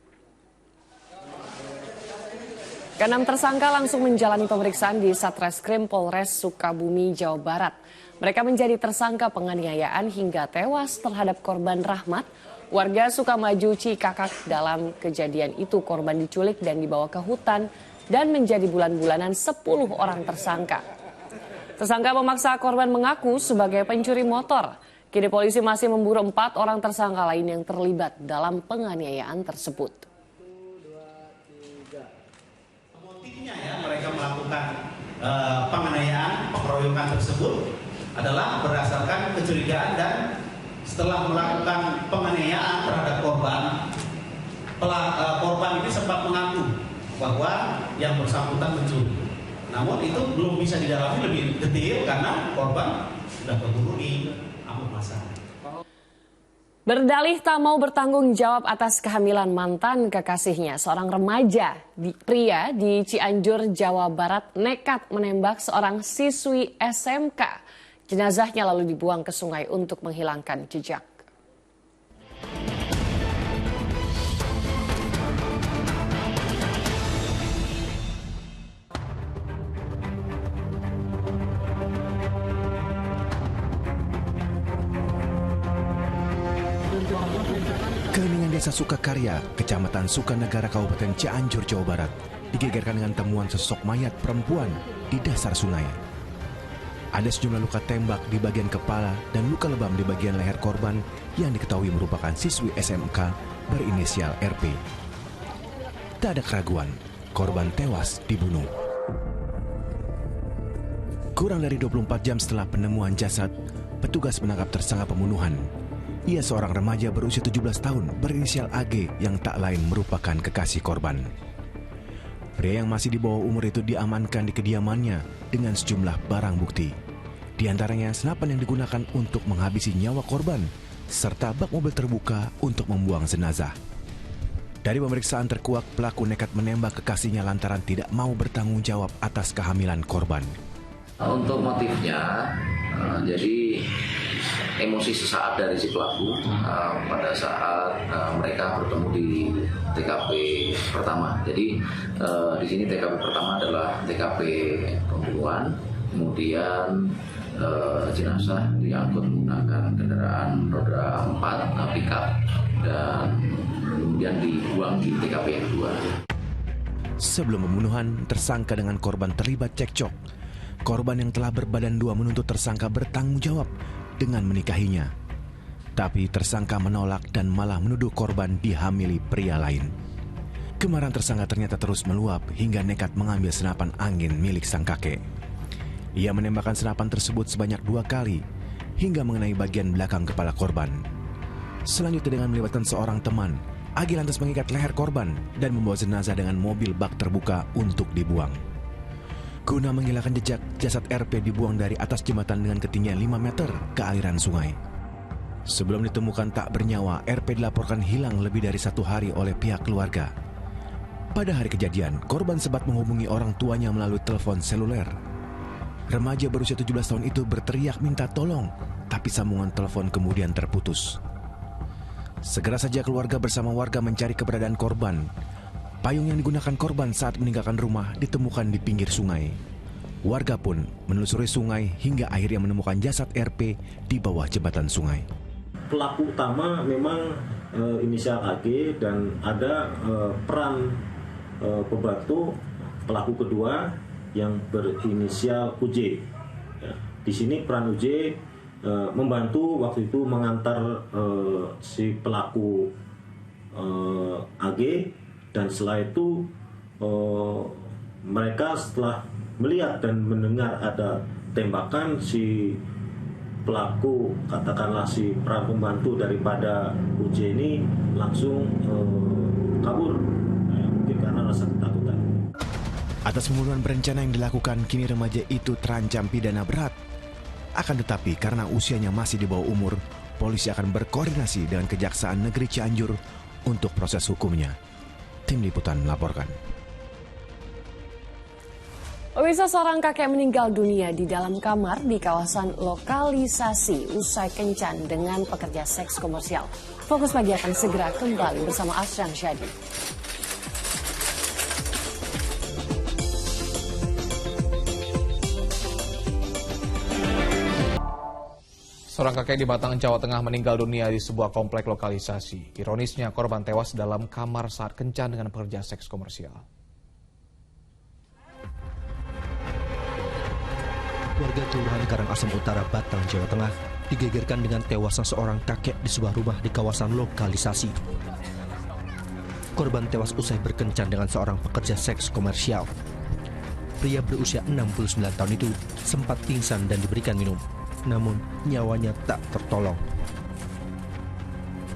Ke-6 tersangka langsung menjalani pemeriksaan di Satreskrim Polres Sukabumi, Jawa Barat. Mereka menjadi tersangka penganiayaan hingga tewas terhadap korban Rahmat, warga Sukamaju, Cikakak. Dalam kejadian itu korban diculik dan dibawa ke hutan dan menjadi bulan-bulanan 10 orang tersangka. Tersangka memaksa korban mengaku sebagai pencuri motor. Kini polisi masih memburu 4 orang tersangka lain yang terlibat dalam penganiayaan tersebut. Motifnya ya mereka melakukan penganiayaan, pengeroyokan tersebut adalah berdasarkan kecurigaan dan setelah melakukan penganiayaan terhadap korban, korban ini sempat mengaku bahwa yang bersangkutan mencuri. Namun itu belum bisa didalami lebih detail karena korban sudah terburu di amuk massa. Berdalih tak mau bertanggung jawab atas kehamilan mantan kekasihnya, seorang remaja pria di Cianjur, Jawa Barat nekat menembak seorang siswi SMK. Jenazahnya lalu dibuang ke sungai untuk menghilangkan jejak. Keheningan Desa Sukakarya, Kecamatan Sukanegara, Kabupaten Cianjur, Jawa Barat, digegerkan dengan temuan sesosok mayat perempuan di dasar sungai. Ada sejumlah luka tembak di bagian kepala dan luka lebam di bagian leher korban yang diketahui merupakan siswi SMK berinisial RP. Tak ada keraguan, korban tewas dibunuh. Kurang dari 24 jam setelah penemuan jasad, petugas menangkap tersangka pembunuhan. Ia seorang remaja berusia 17 tahun berinisial AG yang tak lain merupakan kekasih korban. Pria yang masih di bawah umur itu diamankan di kediamannya dengan sejumlah barang bukti. Di antaranya senapan yang digunakan untuk menghabisi nyawa korban, serta bak mobil terbuka untuk membuang jenazah. Dari pemeriksaan terkuak, pelaku nekat menembak kekasihnya lantaran tidak mau bertanggung jawab atas kehamilan korban. Untuk motifnya, jadi emosi sesaat dari si pelaku pada saat mereka bertemu di TKP pertama. Jadi di sini TKP pertama adalah TKP pembunuhan, kemudian jenazah diangkut menggunakan kendaraan roda 4 pickup dan kemudian dibuang di TKP yang kedua. Sebelum pembunuhan, tersangka dengan korban terlibat cekcok. Korban yang telah berbadan dua menuntut tersangka bertanggung jawab dengan menikahinya. Tapi tersangka menolak dan malah menuduh korban dihamili pria lain. Kemarahan tersangka ternyata terus meluap hingga nekat mengambil senapan angin milik sang kakek. Ia menembakkan senapan tersebut sebanyak 2 kali hingga mengenai bagian belakang kepala korban. Selanjutnya dengan melibatkan seorang teman, Agi lantas mengikat leher korban dan membawa jenazah dengan mobil bak terbuka untuk dibuang. Guna menghilangkan jejak, jasad RP dibuang dari atas jembatan dengan ketinggian 5 meter ke aliran sungai. Sebelum ditemukan tak bernyawa, RP dilaporkan hilang lebih dari 1 hari oleh pihak keluarga. Pada hari kejadian, korban sempat menghubungi orang tuanya melalui telepon seluler. Remaja berusia 17 tahun itu berteriak minta tolong, tapi sambungan telepon kemudian terputus. Segera saja keluarga bersama warga mencari keberadaan korban. Payung yang digunakan korban saat meninggalkan rumah ditemukan di pinggir sungai. Warga pun menelusuri sungai hingga akhirnya menemukan jasad RP di bawah jembatan sungai. Pelaku utama memang inisial AG dan ada peran pembantu pelaku kedua yang berinisial UJ. Di sini peran UJ membantu waktu itu mengantar si pelaku AG. Dan setelah itu mereka setelah melihat dan mendengar ada tembakan, si pelaku, katakanlah si peran pembantu daripada UJ ini langsung kabur, mungkin karena rasa ketakutan. Atas pembunuhan berencana yang dilakukan, kini remaja itu terancam pidana berat. Akan tetapi karena usianya masih di bawah umur, polisi akan berkoordinasi dengan Kejaksaan Negeri Cianjur untuk proses hukumnya. Tim Liputan melaporkan. Pemirsa, seorang kakek meninggal dunia di dalam kamar di kawasan lokalisasi usai kencan dengan pekerja seks komersial. Fokus Pagi akan segera kembali bersama Asran Syadi. Seorang kakek di Batang, Jawa Tengah meninggal dunia di sebuah komplek lokalisasi. Ironisnya, korban tewas dalam kamar saat kencan dengan pekerja seks komersial. Warga Kelurahan Karangasem Utara, Batang, Jawa Tengah digegerkan dengan tewasnya seorang kakek di sebuah rumah di kawasan lokalisasi. Korban tewas usai berkencan dengan seorang pekerja seks komersial. Pria berusia 69 tahun itu sempat pingsan dan diberikan minum. Namun nyawanya tak tertolong.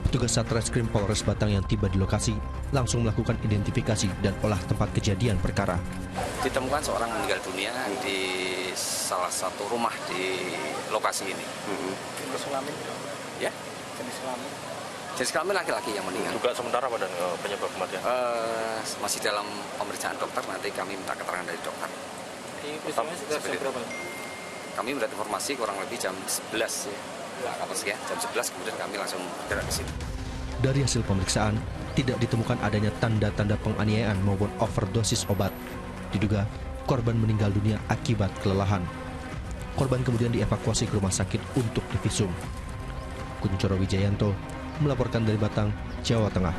Petugas Satreskrim Polres Batang yang tiba di lokasi langsung melakukan identifikasi dan olah tempat kejadian perkara. Ditemukan seorang meninggal dunia di salah satu rumah di lokasi ini. Jenis kelamin? Ya. Jenis kelamin? Jenis kelamin laki-laki yang meninggal. Juga sementara pada penyebab kematian? Masih dalam pemeriksaan dokter, nanti kami minta keterangan dari dokter. Di peristiwanya sudah jam berapa? kami mendapat informasi kurang lebih jam 11 ya. Jam 11 kemudian kami langsung bergerak ke situ. Dari hasil pemeriksaan, tidak ditemukan adanya tanda-tanda penganiayaan maupun overdosis obat. Diduga korban meninggal dunia akibat kelelahan. Korban kemudian dievakuasi ke rumah sakit untuk divisum. Kuncoro Wijayanto melaporkan dari Batang, Jawa Tengah.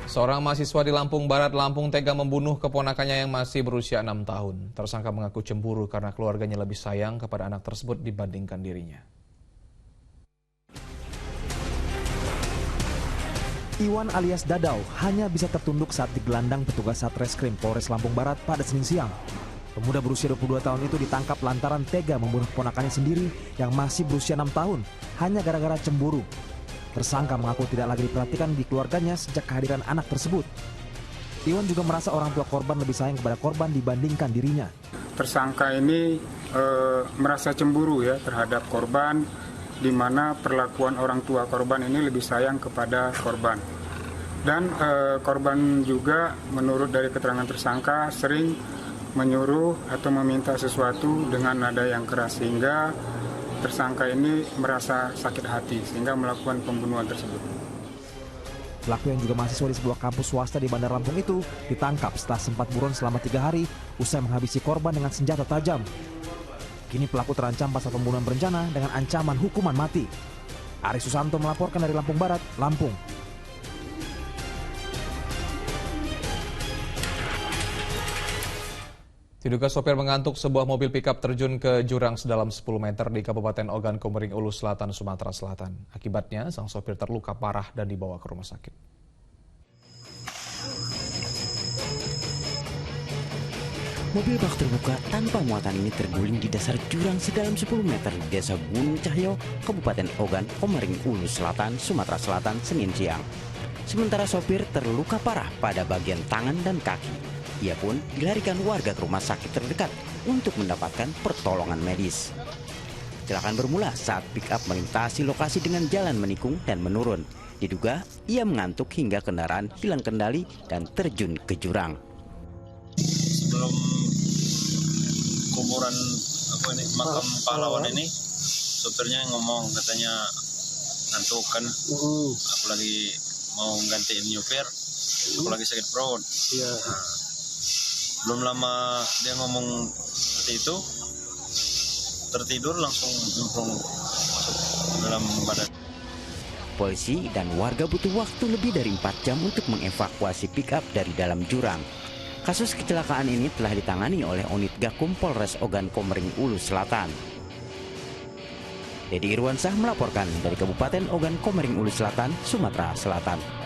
Seorang mahasiswa di Lampung Barat, Lampung tega membunuh keponakannya yang masih berusia 6 tahun. Tersangka mengaku cemburu karena keluarganya lebih sayang kepada anak tersebut dibandingkan dirinya. Iwan alias Dadau hanya bisa tertunduk saat digelandang petugas Satreskrim Polres Lampung Barat pada Senin siang. Pemuda berusia 22 tahun itu ditangkap lantaran tega membunuh keponakannya sendiri yang masih berusia 6 tahun hanya gara-gara cemburu. Tersangka mengaku tidak lagi diperhatikan di keluarganya sejak kehadiran anak tersebut. Iwan juga merasa orang tua korban lebih sayang kepada korban dibandingkan dirinya. Tersangka ini merasa cemburu ya terhadap korban, di mana perlakuan orang tua korban ini lebih sayang kepada korban. Dan korban juga menurut dari keterangan tersangka sering menyuruh atau meminta sesuatu dengan nada yang keras, sehingga tersangka ini merasa sakit hati sehingga melakukan pembunuhan tersebut. Pelaku yang juga mahasiswa di sebuah kampus swasta di Bandar Lampung itu ditangkap setelah sempat buron selama 3 hari usai menghabisi korban dengan senjata tajam. Kini pelaku terancam pasal pembunuhan berencana dengan ancaman hukuman mati. Ari Susanto melaporkan dari Lampung Barat, Lampung. Diduga sopir mengantuk, sebuah mobil pickup terjun ke jurang sedalam 10 meter di Kabupaten Ogan Komering Ulu Selatan, Sumatera Selatan. Akibatnya, sang sopir terluka parah dan dibawa ke rumah sakit. Mobil bak terbuka tanpa muatan ini terguling di dasar jurang sedalam 10 meter di Desa Gunung Cahyo, Kabupaten Ogan Komering Ulu Selatan, Sumatera Selatan, Senin siang. Sementara sopir terluka parah pada bagian tangan dan kaki. Ia pun dilarikan warga ke rumah sakit terdekat untuk mendapatkan pertolongan medis. Kecelakaan bermula saat pick-up melintasi lokasi dengan jalan menikung dan menurun. Diduga ia mengantuk hingga kendaraan hilang kendali dan terjun ke jurang. Sebelum kuburan makam pahlawan ini, sopirnya ngomong katanya ngantuk kan. Aku lagi mau gantiin nyupir, aku lagi sakit perut. Belum lama dia ngomong seperti itu, tertidur langsung nyemplung masuk dalam badan. Polisi dan warga butuh waktu lebih dari 4 jam untuk mengevakuasi pick-up dari dalam jurang. Kasus kecelakaan ini telah ditangani oleh unit Gakum Polres Ogan Komering Ulu Selatan. Dedi Irwansyah melaporkan dari Kabupaten Ogan Komering Ulu Selatan, Sumatera Selatan.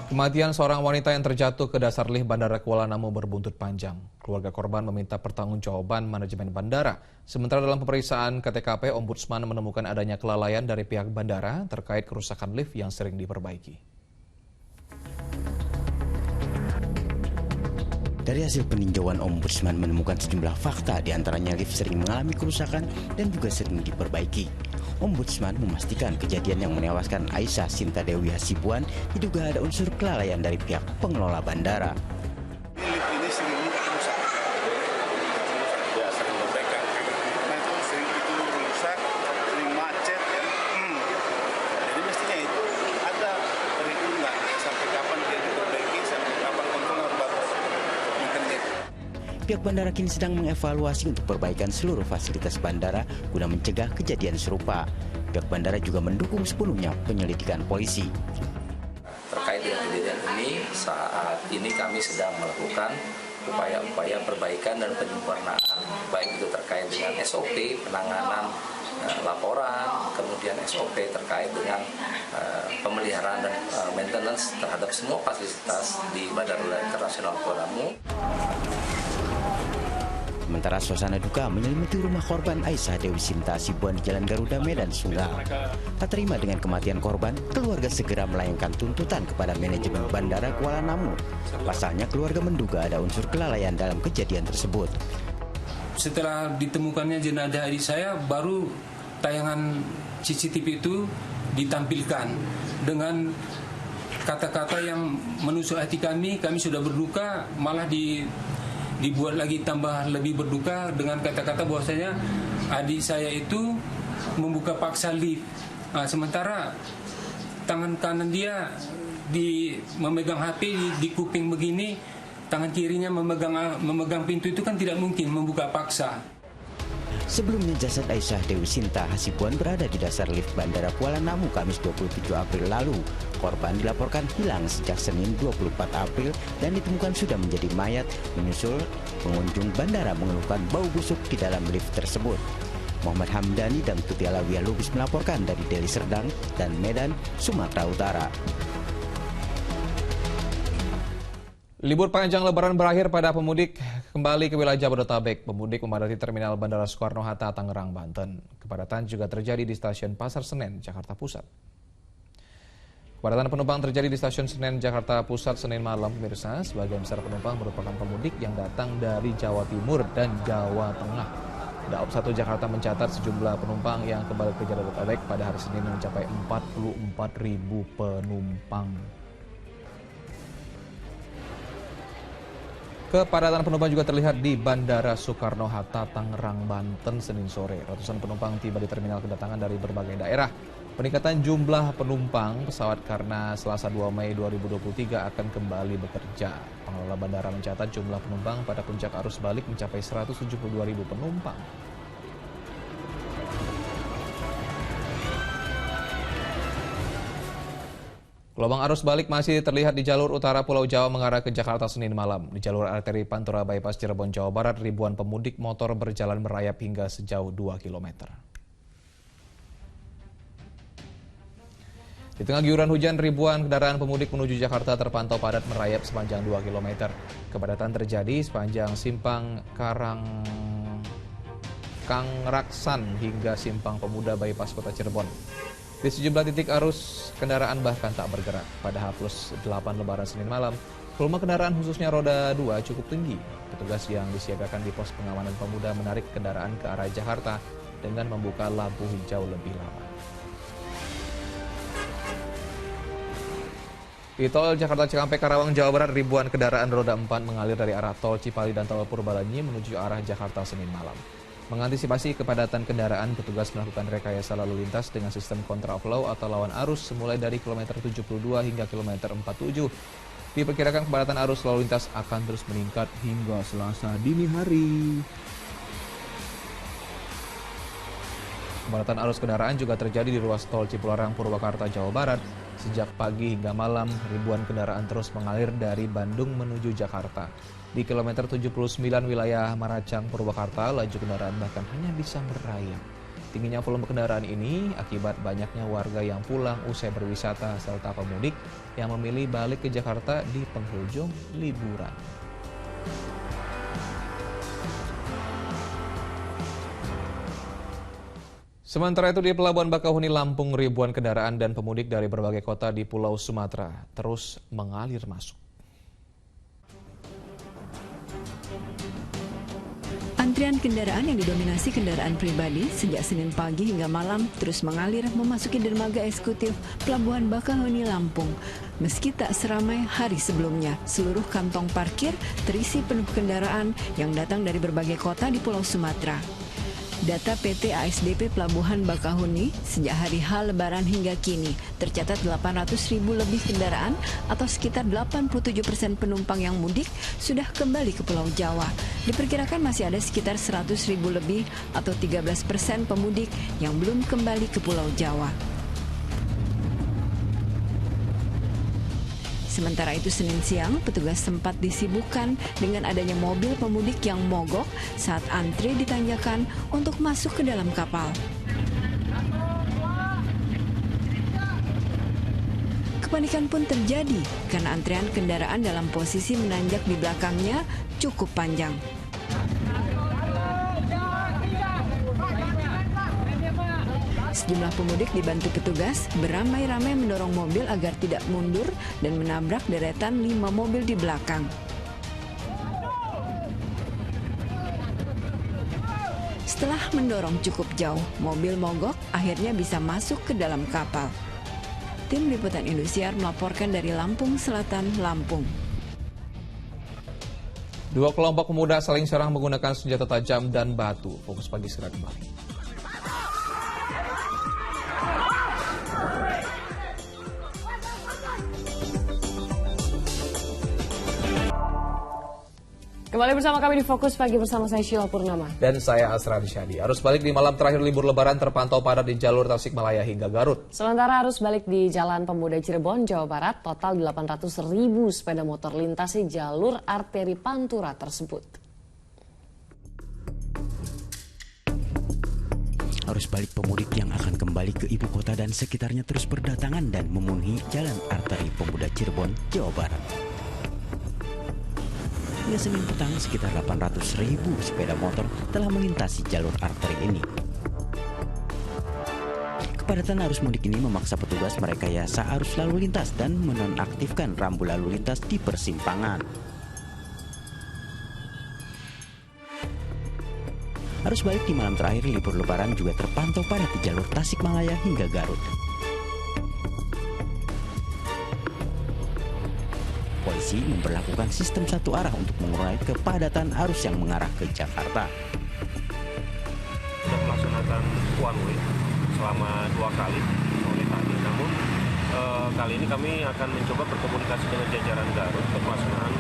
Kematian seorang wanita yang terjatuh ke dasar lift Bandara Kuala Namu berbuntut panjang. Keluarga korban meminta pertanggungjawaban manajemen bandara. Sementara dalam pemeriksaan ke TKP, Ombudsman menemukan adanya kelalaian dari pihak bandara terkait kerusakan lift yang sering diperbaiki. Dari hasil peninjauan, Ombudsman menemukan sejumlah fakta, diantaranya lift sering mengalami kerusakan dan juga sering diperbaiki. Ombudsman memastikan kejadian yang menewaskan Aisyah Sinta Dewi Hasibuan diduga ada unsur kelalaian dari pihak pengelola bandara. Ini sering rusak. Ya, sering berbaikan. Nah, itu sering rusak, sering macet ya. Jadi mestinya itu ada perhitungan sampai kapan dia diperbaiki, sampai kapan kontrol baru bekerja. Pihak bandara kini sedang mengevaluasi untuk perbaikan seluruh fasilitas bandara guna mencegah kejadian serupa. Pihak bandara juga mendukung sepenuhnya penyelidikan polisi. Terkait dengan kejadian ini, saat ini kami sedang melakukan upaya-upaya perbaikan dan penyempurnaan, baik itu terkait dengan SOP, penanganan laporan, kemudian SOP terkait dengan pemeliharaan dan maintenance terhadap semua fasilitas di Bandara Internasional Kuala Namu. Sementara suasana duka menyelimuti rumah korban Aisyah Dewi Sinta Hasibuan di Jalan Garuda, Medan, Sunggal. Tak terima dengan kematian korban, keluarga segera melayangkan tuntutan kepada manajemen Bandara Kuala Namu. Pasalnya keluarga menduga ada unsur kelalaian dalam kejadian tersebut. Setelah ditemukannya jenazah adik saya, baru tayangan CCTV itu ditampilkan dengan kata-kata yang menusuk hati kami sudah berduka, malah dibuat lagi tambah lebih berduka dengan kata-kata bahwasanya adik saya itu membuka paksa lift. Sementara tangan kanan dia memegang HP di kuping begini, tangan kirinya memegang pintu, itu kan tidak mungkin membuka paksa. Sebelumnya jasad Aisyah Dewi Sinta Hasibuan berada di dasar lift Bandara Kuala Namu Kamis 27 April lalu. Korban dilaporkan hilang sejak Senin 24 April dan ditemukan sudah menjadi mayat, menyusul pengunjung bandara mengeluhkan bau busuk di dalam lift tersebut. Muhammad Hamdani dan Tuti Alawiyah Lubis melaporkan dari Deli Serdang dan Medan, Sumatera Utara. Libur panjang Lebaran berakhir pada pemudik kembali ke wilayah Jabodetabek. Pemudik memadati Terminal Bandara Soekarno-Hatta, Tangerang, Banten. Kepadatan juga terjadi di Stasiun Pasar Senen, Jakarta Pusat. Kepadatan penumpang terjadi di Stasiun Senen, Jakarta Pusat, Senin malam, pemirsa. Sebagian besar penumpang merupakan pemudik yang datang dari Jawa Timur dan Jawa Tengah. Daob 1 Jakarta mencatat sejumlah penumpang yang kembali ke Jabodetabek pada hari Senin mencapai 44.000 penumpang. Kepadatan penumpang juga terlihat di Bandara Soekarno-Hatta, Tangerang, Banten, Senin sore. Ratusan penumpang tiba di terminal kedatangan dari berbagai daerah. Peningkatan jumlah penumpang pesawat karena Selasa 2 Mei 2023 akan kembali bekerja. Pengelola bandara mencatat jumlah penumpang pada puncak arus balik mencapai 172.000 penumpang. Gelombang arus balik masih terlihat di jalur utara Pulau Jawa mengarah ke Jakarta Senin malam. Di jalur arteri Pantura Bypass Cirebon, Jawa Barat, ribuan pemudik motor berjalan merayap hingga sejauh 2 km. Di tengah guyuran hujan, ribuan kendaraan pemudik menuju Jakarta terpantau padat merayap sepanjang 2 km. Kepadatan terjadi sepanjang simpang Kangraksan hingga simpang Pemuda Bypass Kota Cirebon. Di sejumlah titik arus kendaraan bahkan tak bergerak. Pada H+8 Lebaran Senin malam, volume kendaraan khususnya roda 2 cukup tinggi. Petugas yang disiagakan di pos pengamanan Pemuda menarik kendaraan ke arah Jakarta dengan membuka lampu hijau lebih lama. Di tol Jakarta Cikampek Karawang, Jawa Barat, ribuan kendaraan roda 4 mengalir dari arah tol Cipali dan tol Purbalenyi menuju arah Jakarta Senin malam. Mengantisipasi kepadatan kendaraan, petugas melakukan rekayasa lalu lintas dengan sistem kontraflow atau lawan arus mulai dari kilometer 72 hingga kilometer 47. Diperkirakan kepadatan arus lalu lintas akan terus meningkat hingga Selasa dini hari. Kepadatan arus kendaraan juga terjadi di ruas tol Cipularang, Purwakarta, Jawa Barat. Sejak pagi hingga malam, ribuan kendaraan terus mengalir dari Bandung menuju Jakarta. Di kilometer 79 wilayah Maracang, Purwakarta, laju kendaraan bahkan hanya bisa merayap. Tingginya volume kendaraan ini akibat banyaknya warga yang pulang usai berwisata serta pemudik yang memilih balik ke Jakarta di penghujung liburan. Sementara itu di Pelabuhan Bakauheni, Lampung, ribuan kendaraan dan pemudik dari berbagai kota di Pulau Sumatera terus mengalir masuk. Antrian kendaraan yang didominasi kendaraan pribadi sejak Senin pagi hingga malam terus mengalir memasuki dermaga eksekutif Pelabuhan Bakauheni, Lampung. Meski tak seramai hari sebelumnya, seluruh kantong parkir terisi penuh kendaraan yang datang dari berbagai kota di Pulau Sumatera. Data PT ASDP Pelabuhan Bakauheni, sejak hari H Lebaran hingga kini, tercatat 800.000 lebih kendaraan atau sekitar 87% penumpang yang mudik sudah kembali ke Pulau Jawa. Diperkirakan masih ada sekitar 100.000 lebih atau 13% pemudik yang belum kembali ke Pulau Jawa. Sementara itu Senin siang, petugas sempat disibukkan dengan adanya mobil pemudik yang mogok saat antri di tanjakan untuk masuk ke dalam kapal. Kepanikan pun terjadi karena antrean kendaraan dalam posisi menanjak di belakangnya cukup panjang. Sejumlah pemudik dibantu petugas beramai-ramai mendorong mobil agar tidak mundur dan menabrak deretan 5 mobil di belakang. Setelah mendorong cukup jauh, mobil mogok akhirnya bisa masuk ke dalam kapal. Tim Liputan Indosiar melaporkan dari Lampung Selatan, Lampung. Dua kelompok pemuda saling serang menggunakan senjata tajam dan batu. Fokus Pagi segera kembali. Kembali bersama kami di Fokus Pagi bersama saya Sheila Purnama. Dan saya Asra Disyadi. Arus balik di malam terakhir libur lebaran terpantau padat di jalur Tasikmalaya hingga Garut. Sementara arus balik di Jalan Pemuda Cirebon, Jawa Barat, total 800.000 sepeda motor lintasi jalur arteri Pantura tersebut. Arus balik pemudik yang akan kembali ke ibu kota dan sekitarnya terus berdatangan dan memenuhi Jalan Arteri Pemuda Cirebon, Jawa Barat. Hingga Senin petang, sekitar 800.000 sepeda motor telah melintasi jalur arteri ini. Kepadatan arus mudik ini memaksa petugas merekayasa arus lalu lintas dan menonaktifkan rambu lalu lintas di persimpangan. Arus balik di malam terakhir libur lebaran juga terpantau padat di jalur Tasikmalaya hingga Garut. Polisi memberlakukan sistem satu arah untuk mengurai kepadatan arus yang mengarah ke Jakarta. Sudah melaksanakan one way selama 2 kali sore tadi. Namun kali ini kami akan mencoba berkomunikasi dengan jajaran Garut untuk pelaksanaan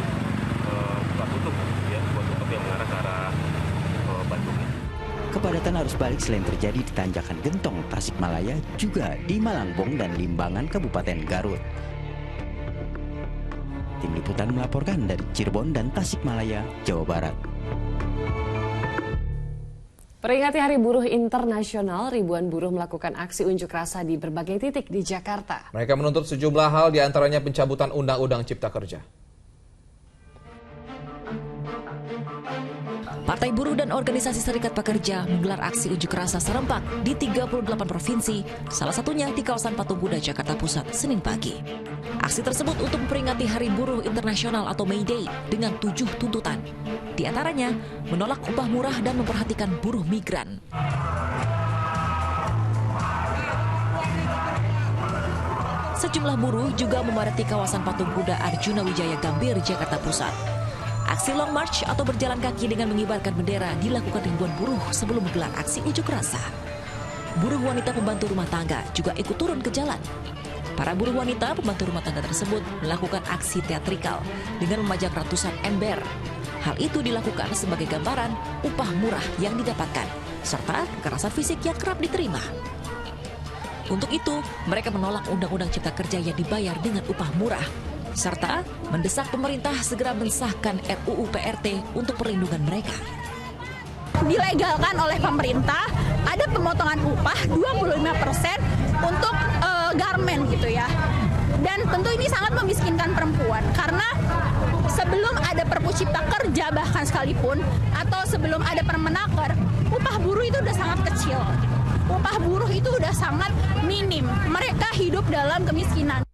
buka tutup yang mengarah ke arah Bandung. Kepadatan arus balik selain terjadi di Tanjakan Gentong, Tasikmalaya, juga di Malangbong dan Limbangan, Kabupaten Garut. Tim Liputan melaporkan dari Cirebon dan Tasikmalaya, Jawa Barat. Peringati Hari Buruh Internasional, ribuan buruh melakukan aksi unjuk rasa di berbagai titik di Jakarta. Mereka menuntut sejumlah hal, diantaranya pencabutan Undang-Undang Cipta Kerja. Partai Buruh dan Organisasi Serikat Pekerja menggelar aksi unjuk rasa serempak di 38 provinsi, salah satunya di kawasan Patung Kuda, Jakarta Pusat, Senin pagi. Aksi tersebut untuk memperingati Hari Buruh Internasional atau May Day dengan 7 tuntutan. Di antaranya, menolak upah murah dan memperhatikan buruh migran. Sejumlah buruh juga memadati kawasan Patung Kuda Arjuna Wijaya Gambir, Jakarta Pusat. Aksi long march atau berjalan kaki dengan mengibarkan bendera dilakukan ribuan buruh sebelum menggelar aksi unjuk rasa. Buruh wanita pembantu rumah tangga juga ikut turun ke jalan. Para buruh wanita pembantu rumah tangga tersebut melakukan aksi teatrikal dengan memajang ratusan ember. Hal itu dilakukan sebagai gambaran upah murah yang didapatkan, serta kekerasan fisik yang kerap diterima. Untuk itu, mereka menolak Undang-Undang Cipta Kerja yang dibayar dengan upah murah, serta mendesak pemerintah segera mensahkan RUU PRT untuk perlindungan mereka. Dilegalkan oleh pemerintah, ada pemotongan upah 25% untuk garmen gitu ya. Dan tentu ini sangat memiskinkan perempuan karena sebelum ada Perpu Cipta Kerja bahkan sekalipun atau sebelum ada Permenaker, upah buruh itu udah sangat kecil. Upah buruh itu udah sangat minim. Mereka hidup dalam kemiskinan.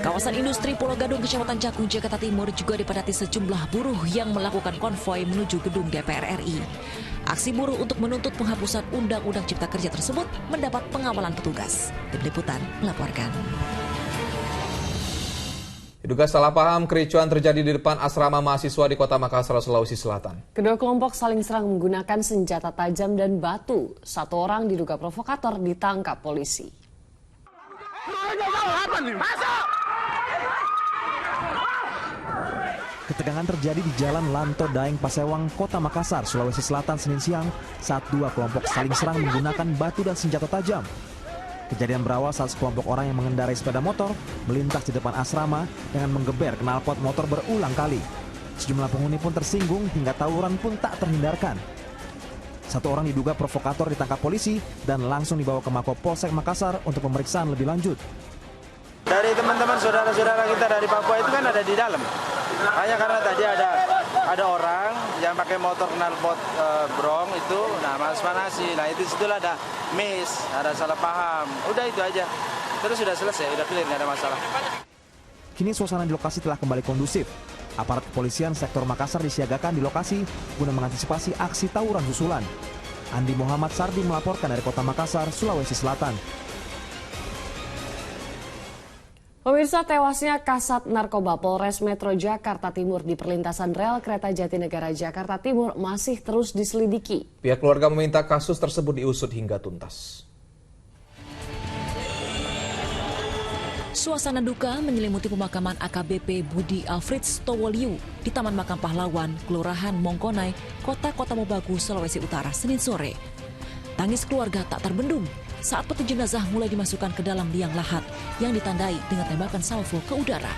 Kawasan industri Pulau Gadung, Kecamatan Cakung, Jakarta Timur juga dipadati sejumlah buruh yang melakukan konvoi menuju gedung DPR RI. Aksi buruh untuk menuntut penghapusan Undang-Undang Cipta Kerja tersebut mendapat pengawalan petugas. Tim Liputan melaporkan. Diduga salah paham, kericuan terjadi di depan asrama mahasiswa di Kota Makassar, Sulawesi Selatan. Kedua kelompok saling serang menggunakan senjata tajam dan batu. Satu orang diduga provokator ditangkap polisi. Ketegangan terjadi di Jalan Lanto Daeng Pasewang, Kota Makassar, Sulawesi Selatan Senin siang saat dua kelompok saling serang menggunakan batu dan senjata tajam. Kejadian berawal saat sekelompok orang yang mengendarai sepeda motor melintas di depan asrama dengan menggeber knalpot motor berulang kali. Sejumlah penghuni pun tersinggung hingga tawuran pun tak terhindarkan. Satu orang diduga provokator ditangkap polisi dan langsung dibawa ke Mako Polsek Makassar untuk pemeriksaan lebih lanjut. Dari teman-teman saudara-saudara kita dari Papua itu kan ada di dalam. Hanya karena tadi ada orang yang pakai motor knalpot brong itu, nah panas-panasi. Nah itu situlah ada miss, ada salah paham. Udah itu aja. Terus sudah selesai, udah clear, nggak ada masalah. Kini suasana di lokasi telah kembali kondusif. Aparat kepolisian sektor Makassar disiagakan di lokasi guna mengantisipasi aksi tawuran susulan. Andi Muhammad Sardi melaporkan dari Kota Makassar, Sulawesi Selatan. Pemirsa, tewasnya kasat narkoba Polres Metro Jakarta Timur di perlintasan rel kereta Jatinegara Jakarta Timur masih terus diselidiki. Pihak keluarga meminta kasus tersebut diusut hingga tuntas. Suasana duka menyelimuti pemakaman AKBP Budi Alfreds Towoliu di Taman Makam Pahlawan, Kelurahan Mongkonai, Kota Mobagu, Sulawesi Utara, Senin sore. Tangis keluarga tak terbendung saat peti jenazah mulai dimasukkan ke dalam liang lahat yang ditandai dengan tembakan salvo ke udara.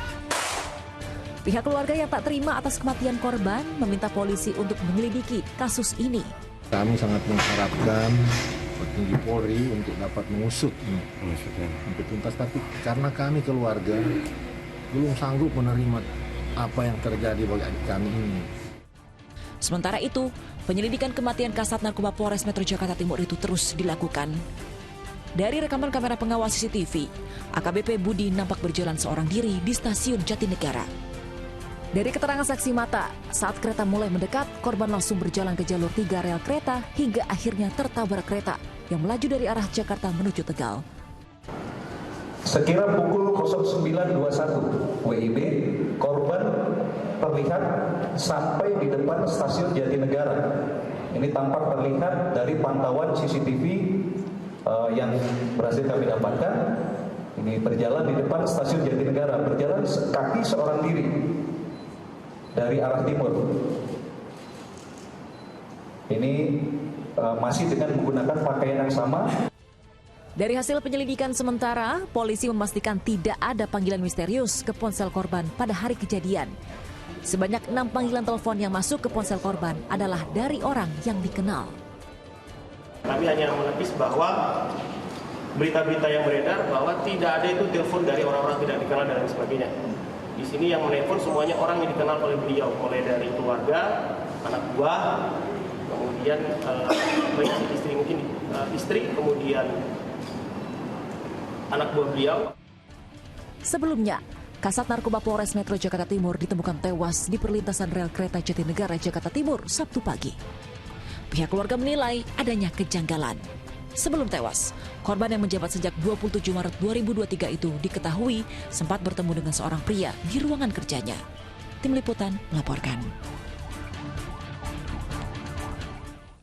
Pihak keluarga yang tak terima atas kematian korban meminta polisi untuk menyelidiki kasus ini. Kami sangat mengharapkan petinggi Polri untuk dapat mengusut untuk tuntas, tapi karena kami keluarga belum sanggup menerima apa yang terjadi bagi adik kami ini. Sementara itu, penyelidikan kematian kasat narkoba Polres Metro Jakarta Timur itu terus dilakukan. Dari rekaman kamera pengawas CCTV, AKBP Budi nampak berjalan seorang diri di stasiun Jatinegara. Dari keterangan saksi mata, saat kereta mulai mendekat, korban langsung berjalan ke jalur 3 rel kereta hingga akhirnya tertabrak kereta yang melaju dari arah Jakarta menuju Tegal. Sekira pukul 09.21 WIB, korban terlihat sampai di depan stasiun Jatinegara. Ini tampak terlihat dari pantauan CCTV yang berhasil kami dapatkan. Ini berjalan di depan stasiun Jatinegara, berjalan kaki seorang diri dari arah timur. Ini masih dengan menggunakan pakaian yang sama. Dari hasil penyelidikan sementara, polisi memastikan tidak ada panggilan misterius ke ponsel korban pada hari kejadian. Sebanyak 6 panggilan telepon yang masuk ke ponsel korban adalah dari orang yang dikenal. Kami hanya menepis bahwa berita-berita yang beredar bahwa tidak ada itu telepon dari orang-orang tidak dikenal dan lain sebagainya. Di sini yang menelpon semuanya orang yang dikenal oleh beliau, mulai dari keluarga, anak buah, kemudian istri, mungkin istri, kemudian anak buah beliau. Sebelumnya, kasat narkoba Polres Metro Jakarta Timur ditemukan tewas di perlintasan rel kereta Jatinegara Jakarta Timur Sabtu pagi. Pihak keluarga menilai adanya kejanggalan. Sebelum tewas, korban yang menjabat sejak 27 Maret 2023 itu diketahui sempat bertemu dengan seorang pria di ruangan kerjanya. Tim Liputan melaporkan.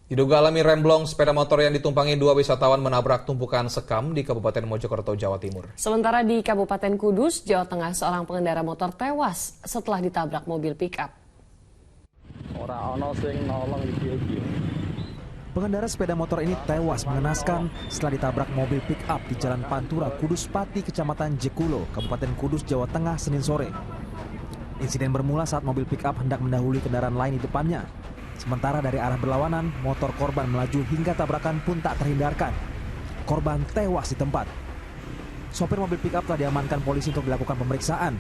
Diduga alami remblong sepeda motor yang ditumpangi 2 wisatawan menabrak tumpukan sekam di Kabupaten Mojokerto, Jawa Timur. Sementara di Kabupaten Kudus, Jawa Tengah, seorang pengendara motor tewas setelah ditabrak mobil pick-up. Pengendara sepeda motor ini tewas mengenaskan setelah ditabrak mobil pick-up di Jalan Pantura, Kudus Pati, Kecamatan Jekulo, Kabupaten Kudus, Jawa Tengah, Senin sore. Insiden bermula saat mobil pick-up hendak mendahului kendaraan lain di depannya. Sementara dari arah berlawanan, motor korban melaju hingga tabrakan pun tak terhindarkan. Korban tewas di tempat. Sopir mobil pick-up telah diamankan polisi untuk dilakukan pemeriksaan.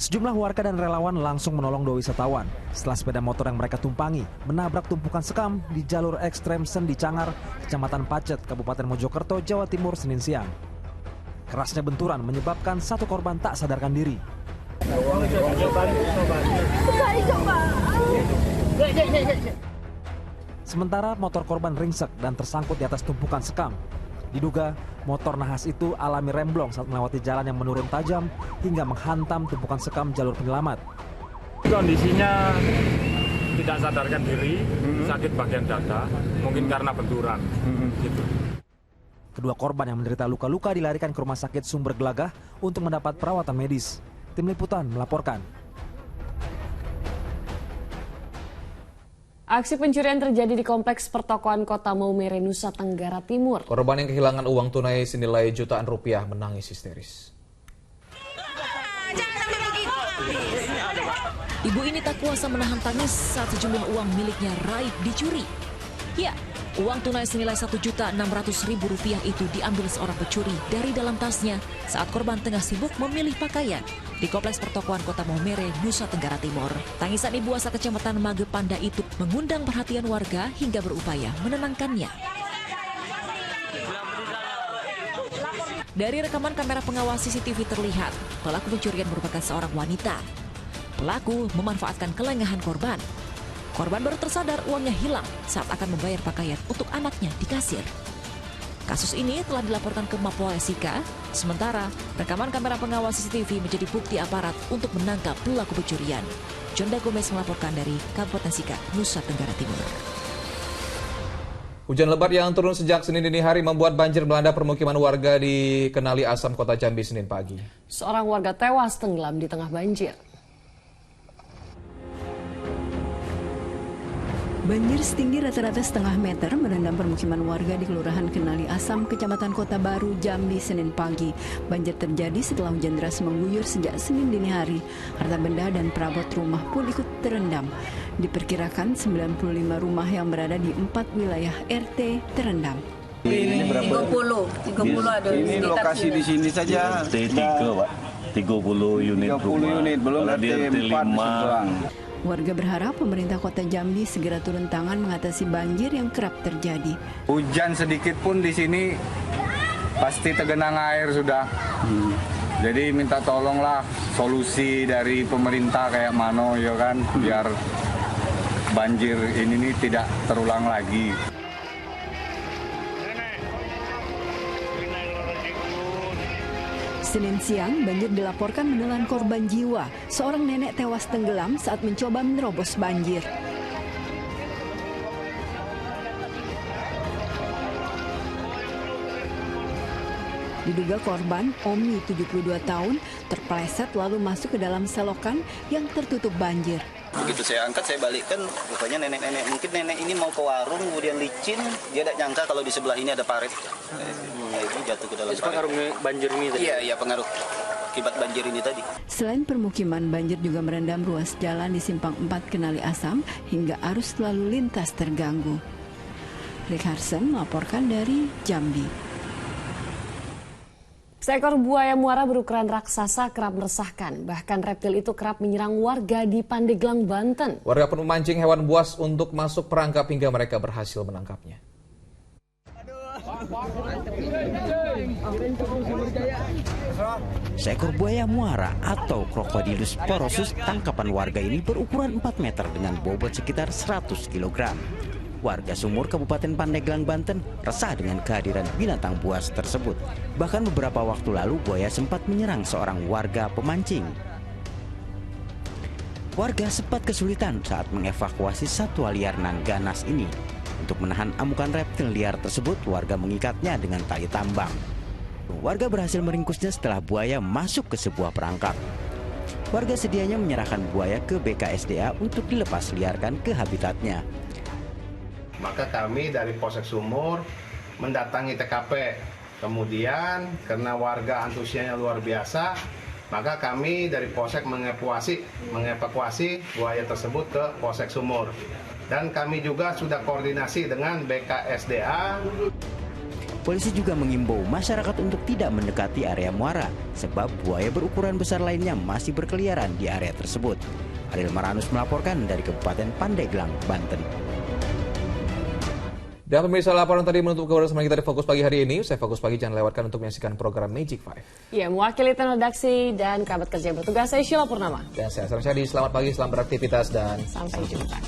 Sejumlah warga dan relawan langsung menolong 2 wisatawan setelah sepeda motor yang mereka tumpangi menabrak tumpukan sekam di jalur ekstrem Sendi Cangar, Kecamatan Pacet, Kabupaten Mojokerto, Jawa Timur, Senin siang. Kerasnya benturan menyebabkan satu korban tak sadarkan diri. Sementara motor korban ringsek dan tersangkut di atas tumpukan sekam. Diduga motor nahas itu alami remblong saat melewati jalan yang menurun tajam hingga menghantam tumpukan sekam jalur penyelamat. Kondisinya tidak sadarkan diri, sakit bagian dada, mungkin karena benturan. Gitu. Kedua korban yang menderita luka-luka dilarikan ke Rumah Sakit Sumber Gelagah untuk mendapat perawatan medis. Tim Liputan melaporkan. Aksi pencurian terjadi di kompleks pertokoan Kota Maumere, Nusa Tenggara Timur. Korban yang kehilangan uang tunai senilai jutaan rupiah menangis histeris. Ibu ini tak kuasa menahan tangis saat sejumlah uang miliknya raib dicuri. Ya, uang tunai senilai Rp1.600.000 itu diambil seorang pencuri dari dalam tasnya saat korban tengah sibuk memilih pakaian di kompleks pertokoan Kota Maumere, Nusa Tenggara Timur. Tangisan ibu asal Kecamatan Magepanda itu mengundang perhatian warga hingga berupaya menenangkannya. Dari rekaman kamera pengawas CCTV terlihat, pelaku pencurian merupakan seorang wanita. Pelaku memanfaatkan kelengahan korban. Korban baru tersadar uangnya hilang saat akan membayar pakaian untuk anaknya di kasir. Kasus ini telah dilaporkan ke Mapolres Sika, sementara rekaman kamera pengawas CCTV menjadi bukti aparat untuk menangkap pelaku pencurian. Jonda Gomez melaporkan dari Kabupaten Sika, Nusa Tenggara Timur. Hujan lebat yang turun sejak Senin dini hari membuat banjir melanda permukiman warga di Kenali Asam, Kota Jambi, Senin pagi. Seorang warga tewas tenggelam di tengah banjir. Banjir setinggi rata-rata setengah meter merendam permukiman warga di Kelurahan Kenali Asam, Kecamatan Kota Baru, Jambi, Senin pagi. Banjir terjadi setelah hujan deras mengguyur sejak Senin dini hari. Harta benda dan perabot rumah pun ikut terendam. Diperkirakan 95 rumah yang berada di 4 wilayah RT terendam. Ini berapa? 30 ada. Ini lokasi di sini saja. RT 3, Pak. 30 unit rumah. 30 unit, belum RT 4. Warga berharap pemerintah Kota Jambi segera turun tangan mengatasi banjir yang kerap terjadi. Hujan sedikit pun di sini pasti tergenang air sudah. Jadi minta tolonglah solusi dari pemerintah kayak mano ya kan, biar banjir ini nih tidak terulang lagi. Senin siang, banjir dilaporkan menelan korban jiwa. Seorang nenek tewas tenggelam saat mencoba menerobos banjir. Diduga korban, Omi 72 tahun, terpeleset lalu masuk ke dalam selokan yang tertutup banjir. Begitu saya angkat, saya balikkan, rupanya nenek-nenek, mungkin nenek ini mau ke warung, kemudian licin, dia tidak nyangka kalau di sebelah ini ada parit. Itu jatuh ke dalam parit. Itu pengaruh banjir ini tadi? Iya, pengaruh akibat banjir ini tadi. Selain permukiman, banjir juga merendam ruas jalan di Simpang 4 Kenali Asam hingga arus lalu lintas terganggu. Rick Harsen melaporkan dari Jambi. Seekor buaya muara berukuran raksasa kerap meresahkan. Bahkan reptil itu kerap menyerang warga di Pandeglang, Banten. Warga pun memancing hewan buas untuk masuk perangkap hingga mereka berhasil menangkapnya. Seekor buaya muara atau Crocodylus porosus tangkapan warga ini berukuran 4 meter dengan bobot sekitar 100 kg. Warga Sumur Kabupaten Pandeglang, Banten resah dengan kehadiran binatang buas tersebut. Bahkan beberapa waktu lalu buaya sempat menyerang seorang warga pemancing. Warga sempat kesulitan saat mengevakuasi satwa liar nan ganas ini. Untuk menahan amukan reptil liar tersebut, warga mengikatnya dengan tali tambang. Warga berhasil meringkusnya setelah buaya masuk ke sebuah perangkap. Warga sedianya menyerahkan buaya ke BKSDA untuk dilepas liarkan ke habitatnya. Maka kami dari Polsek Sumur mendatangi TKP. Kemudian karena warga antusiasnya luar biasa, maka kami dari Polsek mengevakuasi buaya tersebut ke Polsek Sumur. Dan kami juga sudah koordinasi dengan BKSDA. Polisi juga mengimbau masyarakat untuk tidak mendekati area muara, sebab buaya berukuran besar lainnya masih berkeliaran di area tersebut. Ariel Maranus melaporkan dari Kabupaten Pandeglang, Banten. Dan pemirsa, laporan tadi menutup kebersamaan kita di Fokus Pagi hari ini. Saya Fokus Pagi, jangan lewatkan untuk menyaksikan program Magic 5. Ya, mewakili tim redaksi dan kerabat kerja yang bertugas, saya Sheila Purnama. Dan saya Asram Syadi, selamat pagi, selamat beraktivitas, dan sampai jumpa.